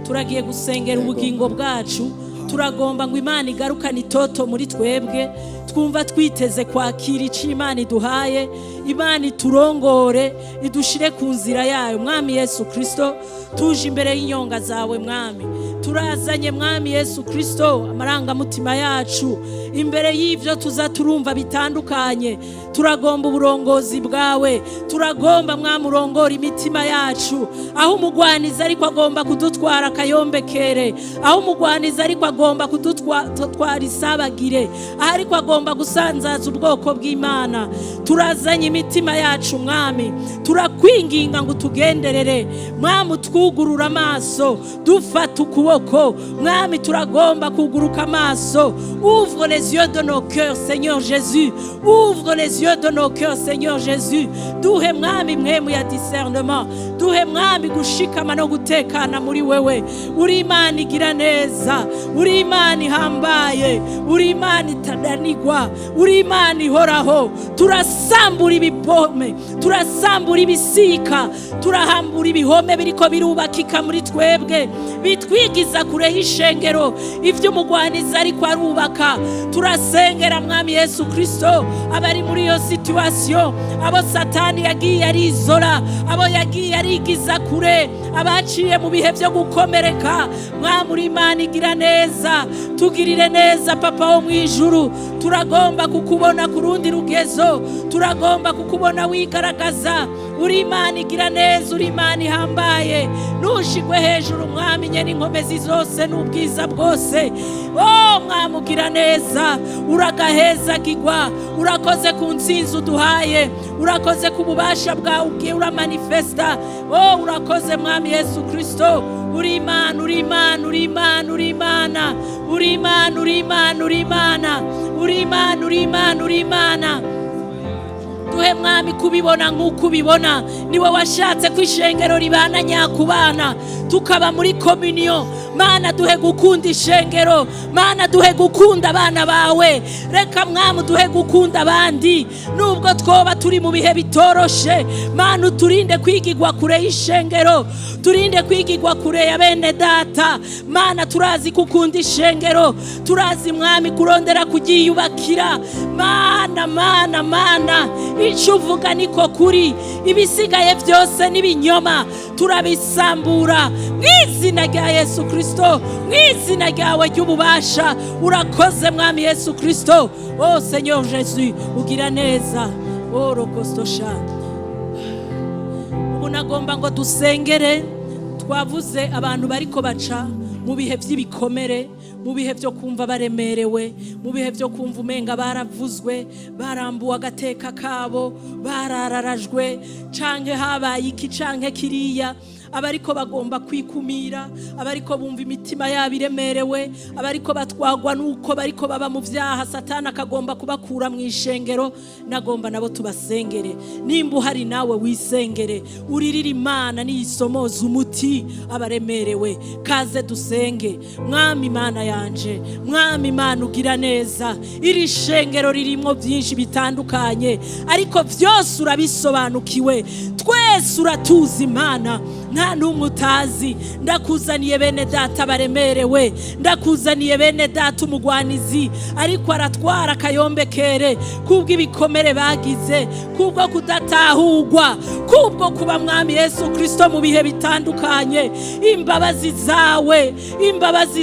Turagiye gusengera ubugingo bwacu. Turagomba ngo Imana igarukane itoto muri twebwe, twumva twiteze kwakira icyo Imana iduhaye. Imana iturongore, idushire ku nzira yayo. Mwami Yesu Kristo, tuje imbere y'inyonga zawe Mwami. Turazanye Mwami Yesu Kristo amarangamutima yacu imbere y'ivyo tuza turumva bitandukanye. Turagomba uburongozi bwawe, turagomba Mwami urongora imitima yacu. Aho umugwaniza ariko agomba kudutwara akayombekere, aho umugwaniza ariko agomba kudutwara isabagire, aho ariko agomba gusanzaza ubwoko bw'Imana. Turazanye imitima yacu Mwami, turakwinginga ngo tugenderere Mwami, twugurura amaso, dufata ukuboko Mwami. Turagomba kuguruka amaso. Ouvre les yeux de nos cœurs Seigneur Jésus, ouvre les yeux de nos cœurs Seigneur Jésus. Duhe Mwami mwemu ya discernement, duhe Mwami gushikama no gutekana muri wewe. Uri Imana igira neza, uri Imana ihambaye, uri Imana itadanigwa, uri Imana ihoraho. Turasambura ibipome, turasambura ibisika, turahambura ibihome biriko birubakika muri twebwe bitwigiza kure y'ishengero ivyo umugwaniza ariko arubaka. Turasengera Mwami Yesu Kristo abari muri iyo situation, abo Satani yagiye arizola, abo yagiye arigiza kure, abaciye mu bihe byo gukomereka. Mwami uri Imana igira neza, tugirire neza Papa wo mwijuru. Turagomba kukubona ku rundi rugezo, turagomba kukubona wigaragaza. Uri Imana igira neza, uri Imana ihambaye. Nushigwe hejuru Mwami nyene inkomezi zose n'ubwiza bwose. Oh Mwami ugira neza, uragaheza kigwa, urakoze ku ntsinzi uduhaye, urakoze ku bubasha bwawe ugiye uramanifesta. Oh urakoze Mwami Yesu Kristo. Uri Imana, uri Imana, uri Imana, uri Imana, uri Imana, uri Imana, uri Imana, uri Imana, uri Imana, uri Imana. duhe mwami kubibona nk'uko ubibona. Niwe washatse ko ishengero ribana nyakubana, tukaba muri komuniyo. Mana duhe gukunda ishengero, Mana duhe gukunda abana bawe. Reka mwami duhe gukunda abandi nubwo twoba turi mu bihe bitoroshe. Mana uturinde kwigirwa kure y'ishengero, turinde kwigirwa kure ya bene data. Mana turazi gukunda ishengero, turazi mwami kurondera kugiyubakira. Mana icyo uvuga niko kuri, ibisigaye byose n'ibinyoma turabisambura mu izina rya Yesu Kristo, mu izina ryawe ry'ububasha. Urakoze mwami Yesu Kristo. Oh Seigneur Jésus, ugira neza. Oh rokostosha. Ubu nagomba ngo dusengere. Twavuze abantu bariko baca mu bihe by'ibikomere, mu bihe byo kumva baremerewe, mu bihe byo kumva umenga baravuzwe, barambuwe agateka kabo, barararajwe, canke habaye iki canke kiriya. Abariko bagomba kwikumira, abariko bumva imitima yabo iremerewe, abariko batwagwa nuko bariko baba mu vyaha Satana akagomba kubakura mu ishengero. Nagomba nabo tubasengere. Nimba uhari nawe wisengere, uririra Imana niyisomoza umuti abaremerewe. Kaze dusenge. Mwami Imana yanje, Mwami Imana ugira neza. Iri shengero ririmo byinshi bitandukanye, ariko vyose urabisobanukiwe. Twese uratuzi Imana, nta n'umwe utazi. Ndakuzaniye bene data baremerewe, ndakuzaniye bene data umugwanizi ariko aratwara akayombekere kubw'ibikomere bagize, kubwo kudatahurwa, kubwo kuba mwami Yesu Kristo mu bihe bitandukanye. Imbabazi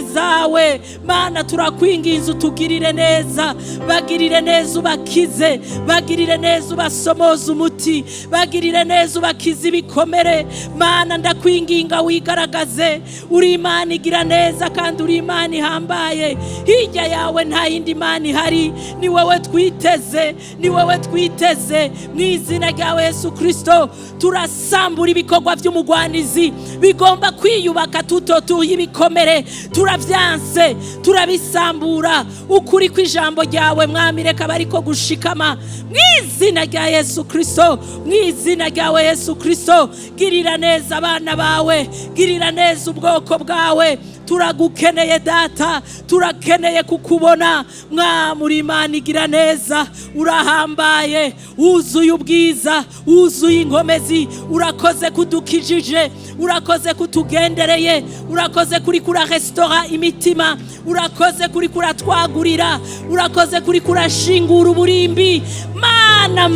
zawe Mana turakwinginze utugirire neza. Bagirire neza ubakize, bagirire neza ubasomoza umuti, bagirire neza ubakize ibikomere. Mana ndakwinginga wigaragaze. Uri Imana igira neza kandi uri Imana ihambaye. Hirya yawe nta yindi Imana ihari. Ni wowe twiteze, ni wowe twiteze. Mu izina rya Yesu Kristo turasambura ibikorwa by'umugwanizi bigomba kwiyubaka tutotuye ibikomere. Turavyanse, turabisambura. Ukuri kw'ijambo ryawe mwami reka bariko gushikama mu izina rya Yesu Kristo, mu izina rya Yesu Kristo. Girira neza abana bawe, girira neza ubwoko bwawe. Turagukeneye data, turakeneye kukubona. Mwami Imana igira neza, urahambaye, wuzuye ubwiza, wuzuye inkomezi. Urakoze kudukijije, urakoze kutugendereye, urakoze kuri kura restaura imitima, urakoze kuri kura twagurira, urakoze kuri kura shingura uburimbi. Mana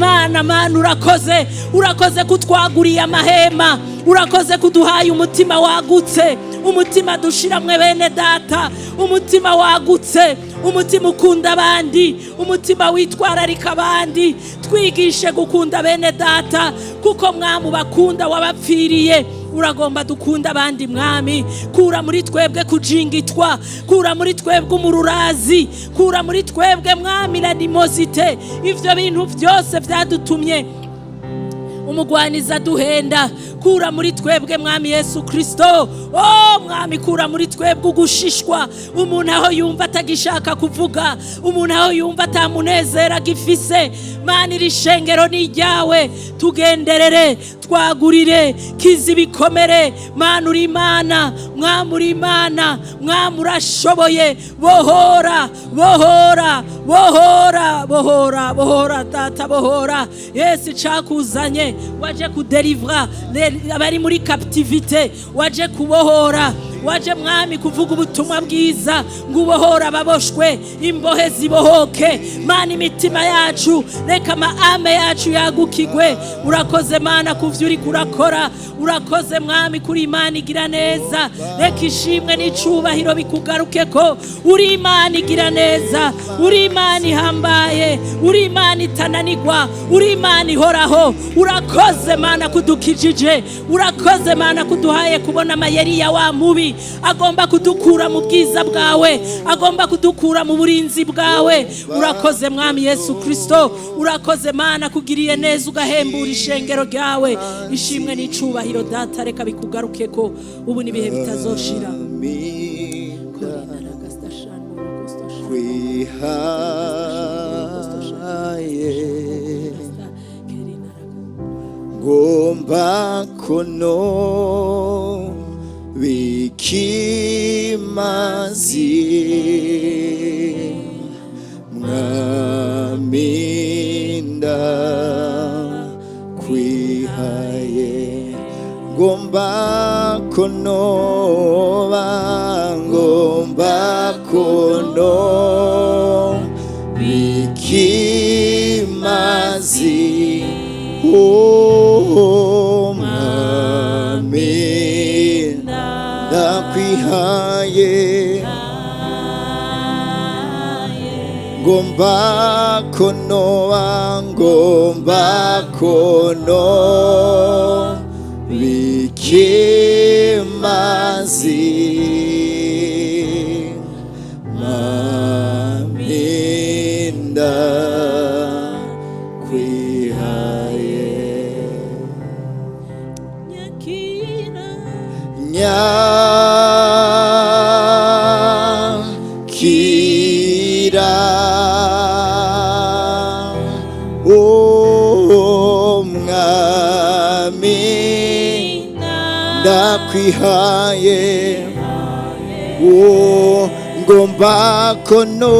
urakoze kutwaguriye amahema, urakoze kuduhaye umutima wagutse, umutima dushiramwe bene data, umutima wagutse, umutima ukunda abandi, umutima witwararika abandi. Twigishe gukunda bene data kuko mwami bakunda wabapfiriye. Uragomba dukunda abandi mwami. Kura muri twebwe kujingitwa, kura muri twebwe umururazi, kura muri twebwe mwami la dimosite. Ivyo bintu byose vyadutumye umugwaniza duhenda. Kura muri twebwe mwami Yesu Kristo. Oh mwami kura muri twebwe ugushishwa. Umuntu aho yumva atagishaka kuvuga, umuntu aho yumva atamunezera gifise. Mana iri shengero ni ryawe, tugenderere, twagurire, kiza ibikomere. Mana uri Imana, mwami uri Imana, mwami urashoboye. Bohora data, bohora. Yesu cakuzanye, waje kudelivra abari muri captivité, waje kubohora, waje mwami kuvuga ubutumwa bwiza ngo ubohora ababoshwe, imbohe zibohoke. Mana imitima yacu, reka amaame yacu yagukigwe. Urakoze Mana kuvyo uri kurakora, urakoze mwami kuri Imana igira neza. Reka ishimwe n'icubahiro bikugarukeko. Uri Imana igira neza, uri Imana ihambaye, uri Imana itananigwa, uri Imana ihoraho. Urakoze Mana kudukijije, urakoze Mana kuduhaye kubona amayeri ya wa mubi agomba kudukura mu bwiza bwawe, agomba kudukura mu burinzi bwawe. Urakoze mwami Yesu Kristo, urakoze Mana kugiriye neza ugahembura ishengero ryawe. Ishimwe n'icubahiro data reka bikugarukeko ubu nibihe bitazoshira. ngomba kono bikimazi mwaminda kwihaye ngomba kono bikimazi mwaminda kwihaye ngomba kono bikimazi mwaminda kwihaye nyakira mwami ndakwihaye ngomba kono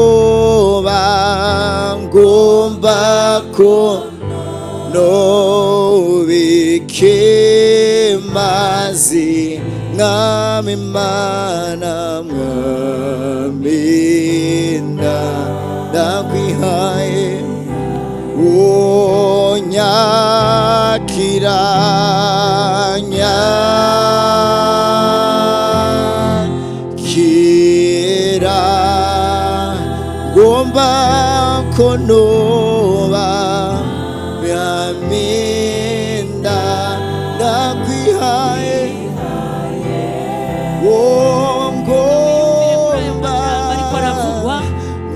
bikimazi mwami mana mwami ndakwihaye nyakira ngomba kono mwaminda ndakwihaye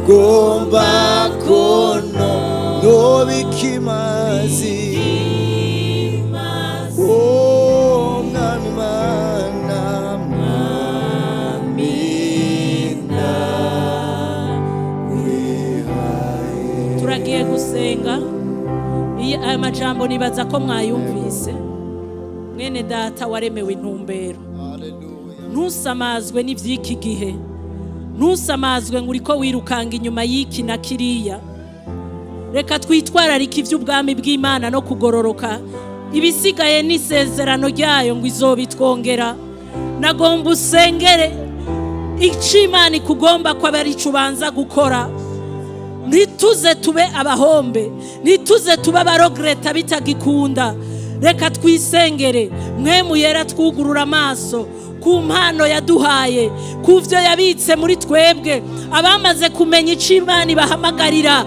ngomba kono bikimazi mwami mana mwaminda kwihaye. Turagiye gusenga. Aya majambo nibaza ko mwayumvise. Mwene data waremewe intumbero. Ntusamazwe n'ivyiki gihe, ntusamazwe ngo uriko wirukanga inyuma y'iki na kiriya. Reka twitwararika ivy'ubwami bw'Imana no kugororoka. Ibisigaye n'isezerano ryayo ngo izobitwongera. Nagomba usengere ic'Imana ikugomba ko abari cubanza gukora. Nituze tube abahombe, nituze tube abarogreta bitagikunda. Reka twisengere, mwemu yera twugurura amaso ku mpano yaduhaye, kuvyo yabitse muri twebwe abamaze kumenya ic'Imana ibahamagarira.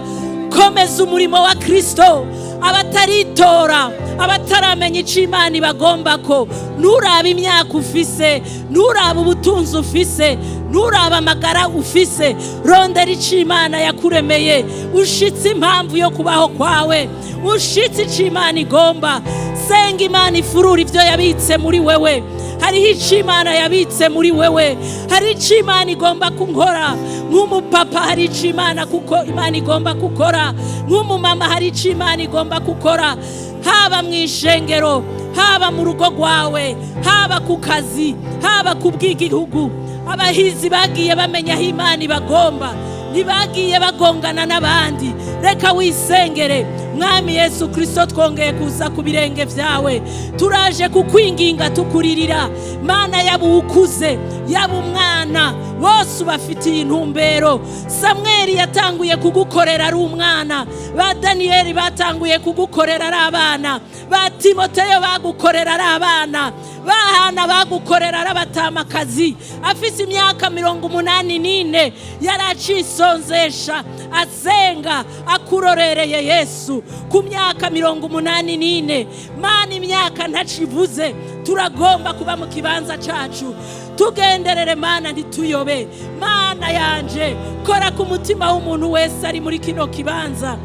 Komeza umurimo wa Kristo, abataritora, abataramenya ic'Imana ibagomba ko. Nuraba imyaka ufise, nuraba ubutunzi ufise, nuraba amagara ufise, rondera ic'Imana yakuremeye. Ushitse impamvu yo kubaho kwawe, ushitse ic'Imana igomba. Senga Imana ifurura ivyo yabitse muri wewe. Hariho ic'Imana yabitse muri wewe, hari ic'Imana igomba kunkora. Nk'umupapa hari ic'Imana kuko Imana igomba gukora, nk'umumama hari ic'Imana igomba gukora. Haba mw'ishengero, haba mu rugo rwawe, haba ku kazi, haba ku bw'igihugu. Abahizi bagiye bamenya aho Imana ibagomba, ntibagiye bagongana n'abandi. Reka wisengere. Mwami Yesu Kristo, twongeye kuza ku birenge vyawe, turaje kukwinginga tukuririra. Mana yabukuze, yaba umwana, bose ubafitiye intumbero. Samweli yatanguye kugukorera ari umwana, ba Daniyeli batanguye kugukorera ari abana, ba Timoteyo bagukorera ari abana, ba Hana bagukorera ari abatamakazi. Afise imyaka 84 yaracisonzesha asenga akurorereye Yesu. Ku myaka 84, Mana imyaka ntacivuze. Turagomba kuba mu kibanza cacu, tugenderere Mana ntituyobe. Mana yanje, kora ku mutima w'umuntu wese ari muri kino kibanza.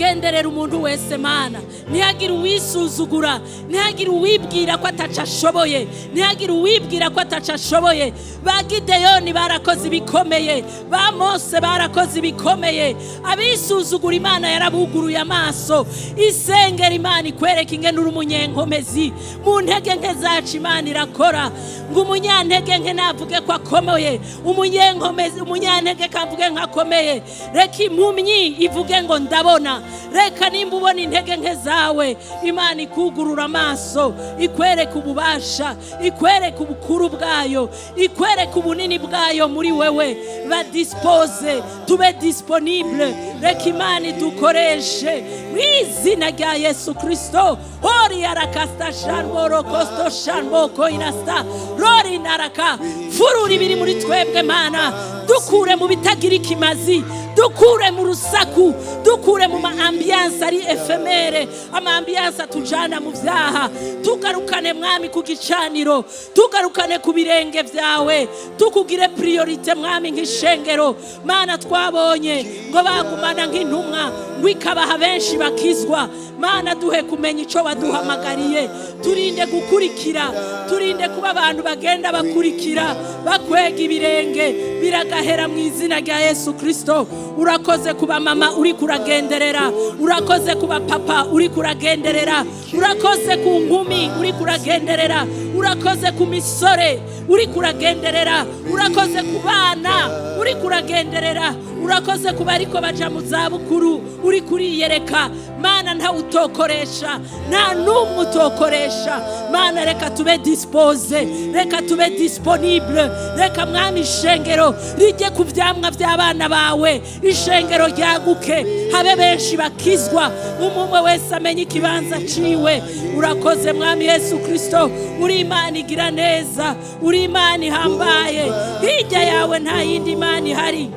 genderera umuntu wese mana, ntihagire uwisuzugura, ntihagire uwibwira ko ataca ashoboye, ntihagire uwibwira ko ataca ashoboye. Ba Gideyoni barakoze ibikomeye, ba Mose barakoze ibikomeye, abisuzugura Imana yarabuguruye amaso. Isengera Imana ikwereka ingene uri umunyenkomezi, mu ntege nke zacu Imana irakora, ngo umunyantege nke navuge ko akomeye, umunyenkomezi umunyantege kavuge nkakomeye. Reka impumyi ivuge ngo ndabona, reka nimba ubona intege nke zawe Imana ikugurura amaso, ikwereka ububasha, ikwereka ubukuru bwayo, ikwereka ubunini bwayo muri wewe. Ba dispose, tube disponible, reka Imana idukoreshe mu izina rya Yesu Kristo. Hori arakasta shanboro kosto shanboko inasta rori naraka fururi biri muri twebwe Mana, dukure mu bitagira ikimazi, dukure mu rusaku, dukure mu ambiance ari efemere, ambiance tujana mu vyaha, tugarukane Mwami ku gicaniro, tugarukane ku birenge vyawe, tukugire priorite Mwami nk'ishengero. Mana twabonye ngo bagumana nk'intumwa, ngo ikabaha benshi bakizwa. Mana duhe kumenya ico waduhamagariye, turinde gukurikira, turinde kuba abantu bagenda bakurikira bakwega ibirenge biragahera mu izina rya Yesu Kristo. Urakoze kuba mama uri kuragenderera, urakoze kuba papa uri kuragenderera, urakoze ku nkumi uri kuragenderera, urakoze ku misore uri kuragenderera, urakoze ku bana uri kuragenderera, urakoze kuba ariko baja mu zabukuru uri kuriyereka. Mana nta utokoresha, nta numwe utokoresha. Mana reka tube dispose, reka tube disponible, reka Mwami ishengero rijye ku vyamwa vy'abana bawe, ishengero ryaguke, habe benshi bakizwa, umwe wese amenye ikibanza ciwe. Urakoze Mwami Yesu Kristo, uri Imana igira neza, uri Imana ihambaye, hirya yawe nta yindi Imana ihari.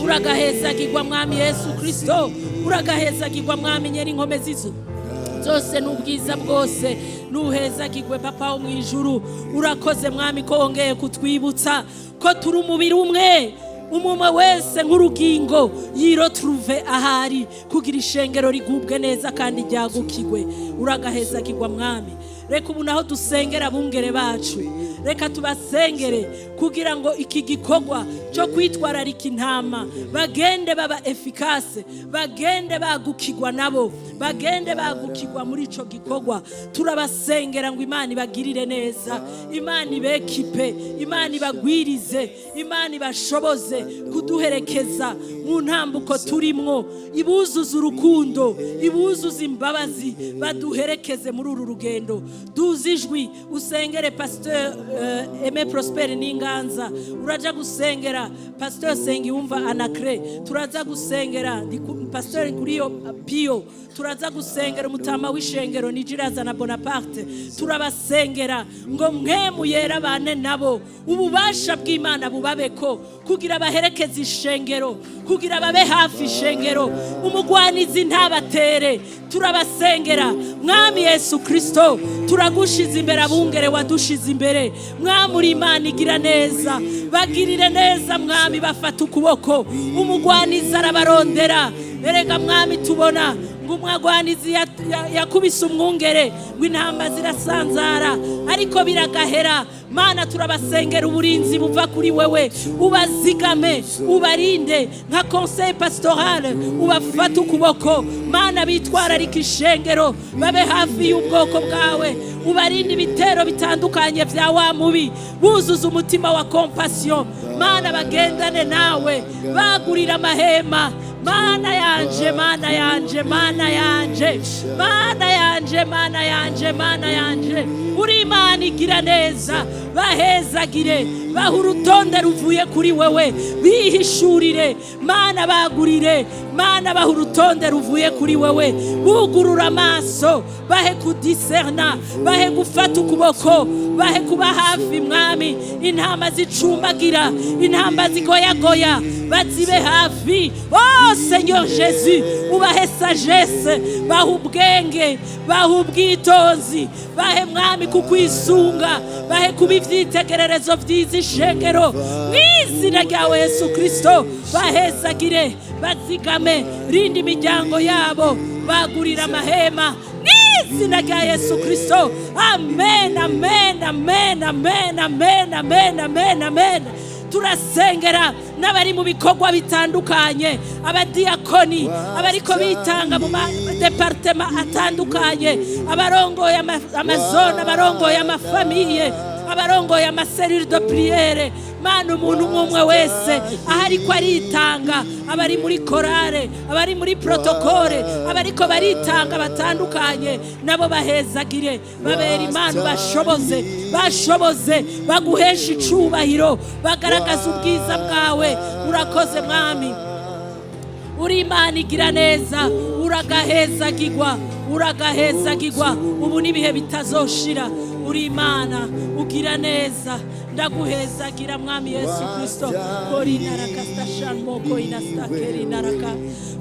Uragahezagirwa Mwami Yesu Kristo, uragahezagirwa Mwami nyeri inkomezi zose n'ubwiza bwose, nuhezagirwe Papa wo mwijuru. Urakoze Mwami ko wongeye kutwibutsa ko turi umubiri umwe, umwe wese nk'urugingo yirotruve ahari, kugira ishengero rigubwe neza kandi ryagukigwe. Uragahezagirwa Mwami. Reka ubu naho dusengera bungere bacu, reka tubasengere kugira ngo iki gikorwa cyo kwitwararika intama bagende baba efficace, bagende bagukigwa nabo, bagende bagukigwa muri ico gikorwa. Turabasengera ngo Imana ibagirire neza, Imana ibekipe, Imana ibagwirize, Imana ibashoboze kuduherekeza mu ntambuko turimwo, ibuzuza urukundo, ibuzuza imbabazi, baduherekeze muri uru rugendo. Duzijwi usengere Pasteur Aime Prosper Ninganza, uraja gusengera Pasteur Sengiyumva Anacre, turaza gusengera Pasteur Kuriyo Pio, turaza gusengera umutama w'ishengero Nijiraza na Bonaparte. Turabasengera ngo mwemu yera bane nabo, ububasha bw'Imana bubabeko, kugira baherekeze ishengero, kugira babe hafi ishengero, umugwanizi ntabatere. Turabasengera Mwami Yesu Kristo, turagushize imbere abungere wadushize imbere. Mwami uri Imana igira neza, bagirire neza Mwami, bafata ukuboko, umugwanizi arabarondera. Erega Mwami tubona ngo umwagwanizi yakubise umwungere w'intamba zirasanzara, ariko biragahera. Mana turabasengera uburinzi buva kuri wewe, ubazigame, ubarinde nka conseil pastoral, ubafata ukuboko Mana, bitwararika ishengero, babe hafi y'ubwoko bwawe, ubarinde ibitero bitandukanye vya wa mubi, buzuza umutima wa compassion Mana, bagendane nawe, bagurira amahema. Mana yanje, Mana yanje, Mana yanje, Mana yanje, Mana yanje, Mana yanje, uri Imana igira neza. Bahezagire, baha urutonde ruvuye kuri wewe, bihishurire Mana, bagurire Mana, baha urutonde ruvuye kuri wewe, bugurura amaso, bahe kudiserna, bahe gufata ukuboko, bahe kuba hafi Mwami. Intama zicumbagira, intama zigoyagoya, bazibe hafi. Oh Seigneur Jésus, ubahe sagesse, bahe ubwenge, bahe ubwitonzi, bahe Mwami kukwisunga, bahe kuba ivyitegererezo vyiza Mw'Ishengero mw'izina ryawe Yesu Kristo bahezagire bazigame rindi imiryango yabo bagurira amahema mw'izina rya Yesu Kristo amen amen amen amen amen amen amen amen turasengera n'abari mu bikorwa bitandukanye abadiyakoni abariko bitanga mu departement atandukanye abarongoye amazone abarongoye amafamiye abarongoye amaserire de priere mana umuntu umwe wese ahariko aritanga abari muri korale abari muri protokole abariko baritanga batandukanye nabo bahezagire babera imana bashoboze baguhesha icubahiro bagaragaza ubwiza bwawe urakoze mwami uri imana igira neza uragahezagirwa ubu n'ibihe bitazoshira uri imana ugira neza ndaguhezagira mwami Yesu Kristo kori naraka stashan moko inastakeri naraka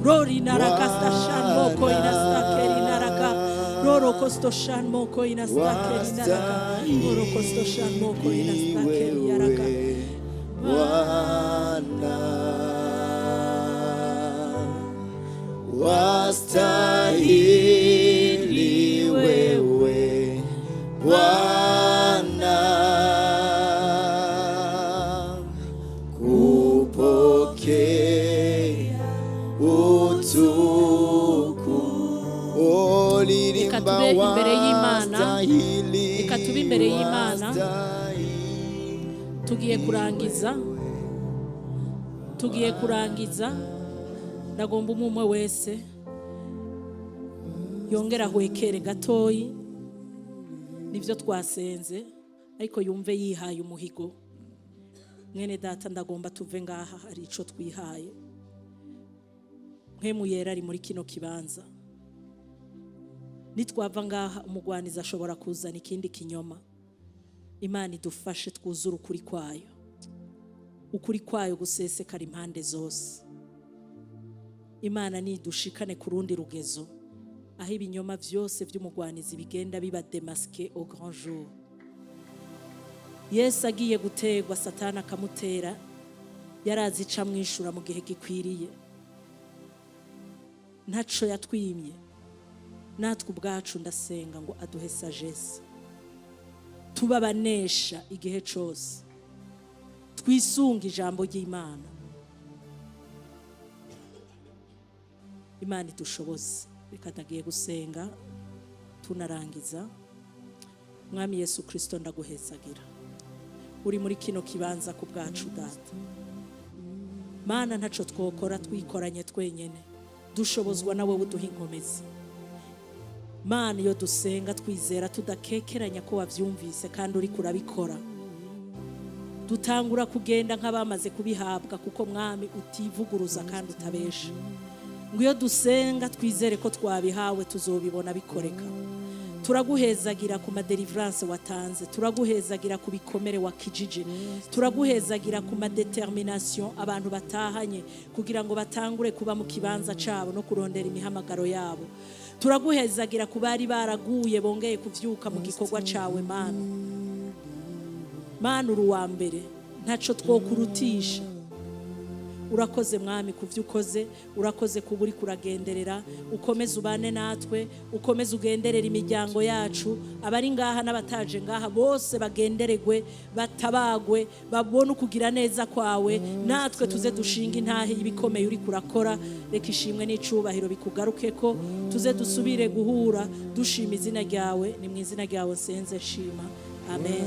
rori naraka stashan moko inastakeri naraka roro kosto shan moko inastakeri naraka roro kosto shan moko inastakeri naraka wastahili wewe Bwana kupokea utukufu ikatube imbere y'Imana tugiye kurangiza ndagomba umwe wese yongera hwekere gatoyi nivyo twasenze ariko yumve yihaye umuhigo mwene data ndagomba tuve ngaha hari ico twihaye nkemu yera ari muri kino kibanza nitwava ngaha umugwaniza ashobora kuzana ikindi kinyoma Imana idufashe twuzura ukuri kwayo gusesekara impande zose Imana nidushikane ku rundi rugezo aho ibinyoma vyose vy'umugwanizi bigenda biba démasqué au grand jour Yesu agiye gutegwa Satana akamutera yarazica mwishura mu gihe gikwiriye ntaco yatwimye natwe ubwacu ndasenga ngo aduhe sagesse tubabanesha igihe cose twisunga ijambo ry'Imana Imana idushoboze reka ndagiye gusenga tunarangiza mwami Yesu Kristo ndaguhezagira uri muri kino kibanza ku bwacu data Mana ntaco twokora twikoranye twenyene dushobozwa nawe uduha inkomezi Mana iyo dusenga twizera tudakekeranya ko wavyumvise kandi uri kurabikora dutangura kugenda nk'abamaze kubihabwa kuko mwami utivuguruza kandi utabesha ngo iyo dusenga twizere ko twabihawe tuzobibona bikoreka turaguhezagira ku madelivrance watanze turaguhezagira ku bikomere wakijije turaguhezagira ku madetermination abantu batahanye kugira ngo batangure kuba mu kibanza cabo no kurondera imihamagaro yabo turaguhezagira ku bari baraguye bongeye kuvyuka mu gikorwa cawe Mana uri wa mbere ntaco twokurutisha urakoze mwami kuvyo ukoze urakoze kuburi kuragenderera ukomeze ubane natwe ukomeze ugenderera imiryango yacu abari ngaha n'abataje ngaha bose bagenderegwe batabagwe babone ukugira neza kwawe natwe tuze dushinga intahe ibikomeye uri kurakora reka ishimwe n'icubahiro bikugarukeko tuze dusubire guhura dushima izina ryawe ni mu izina ryawe senze shima amen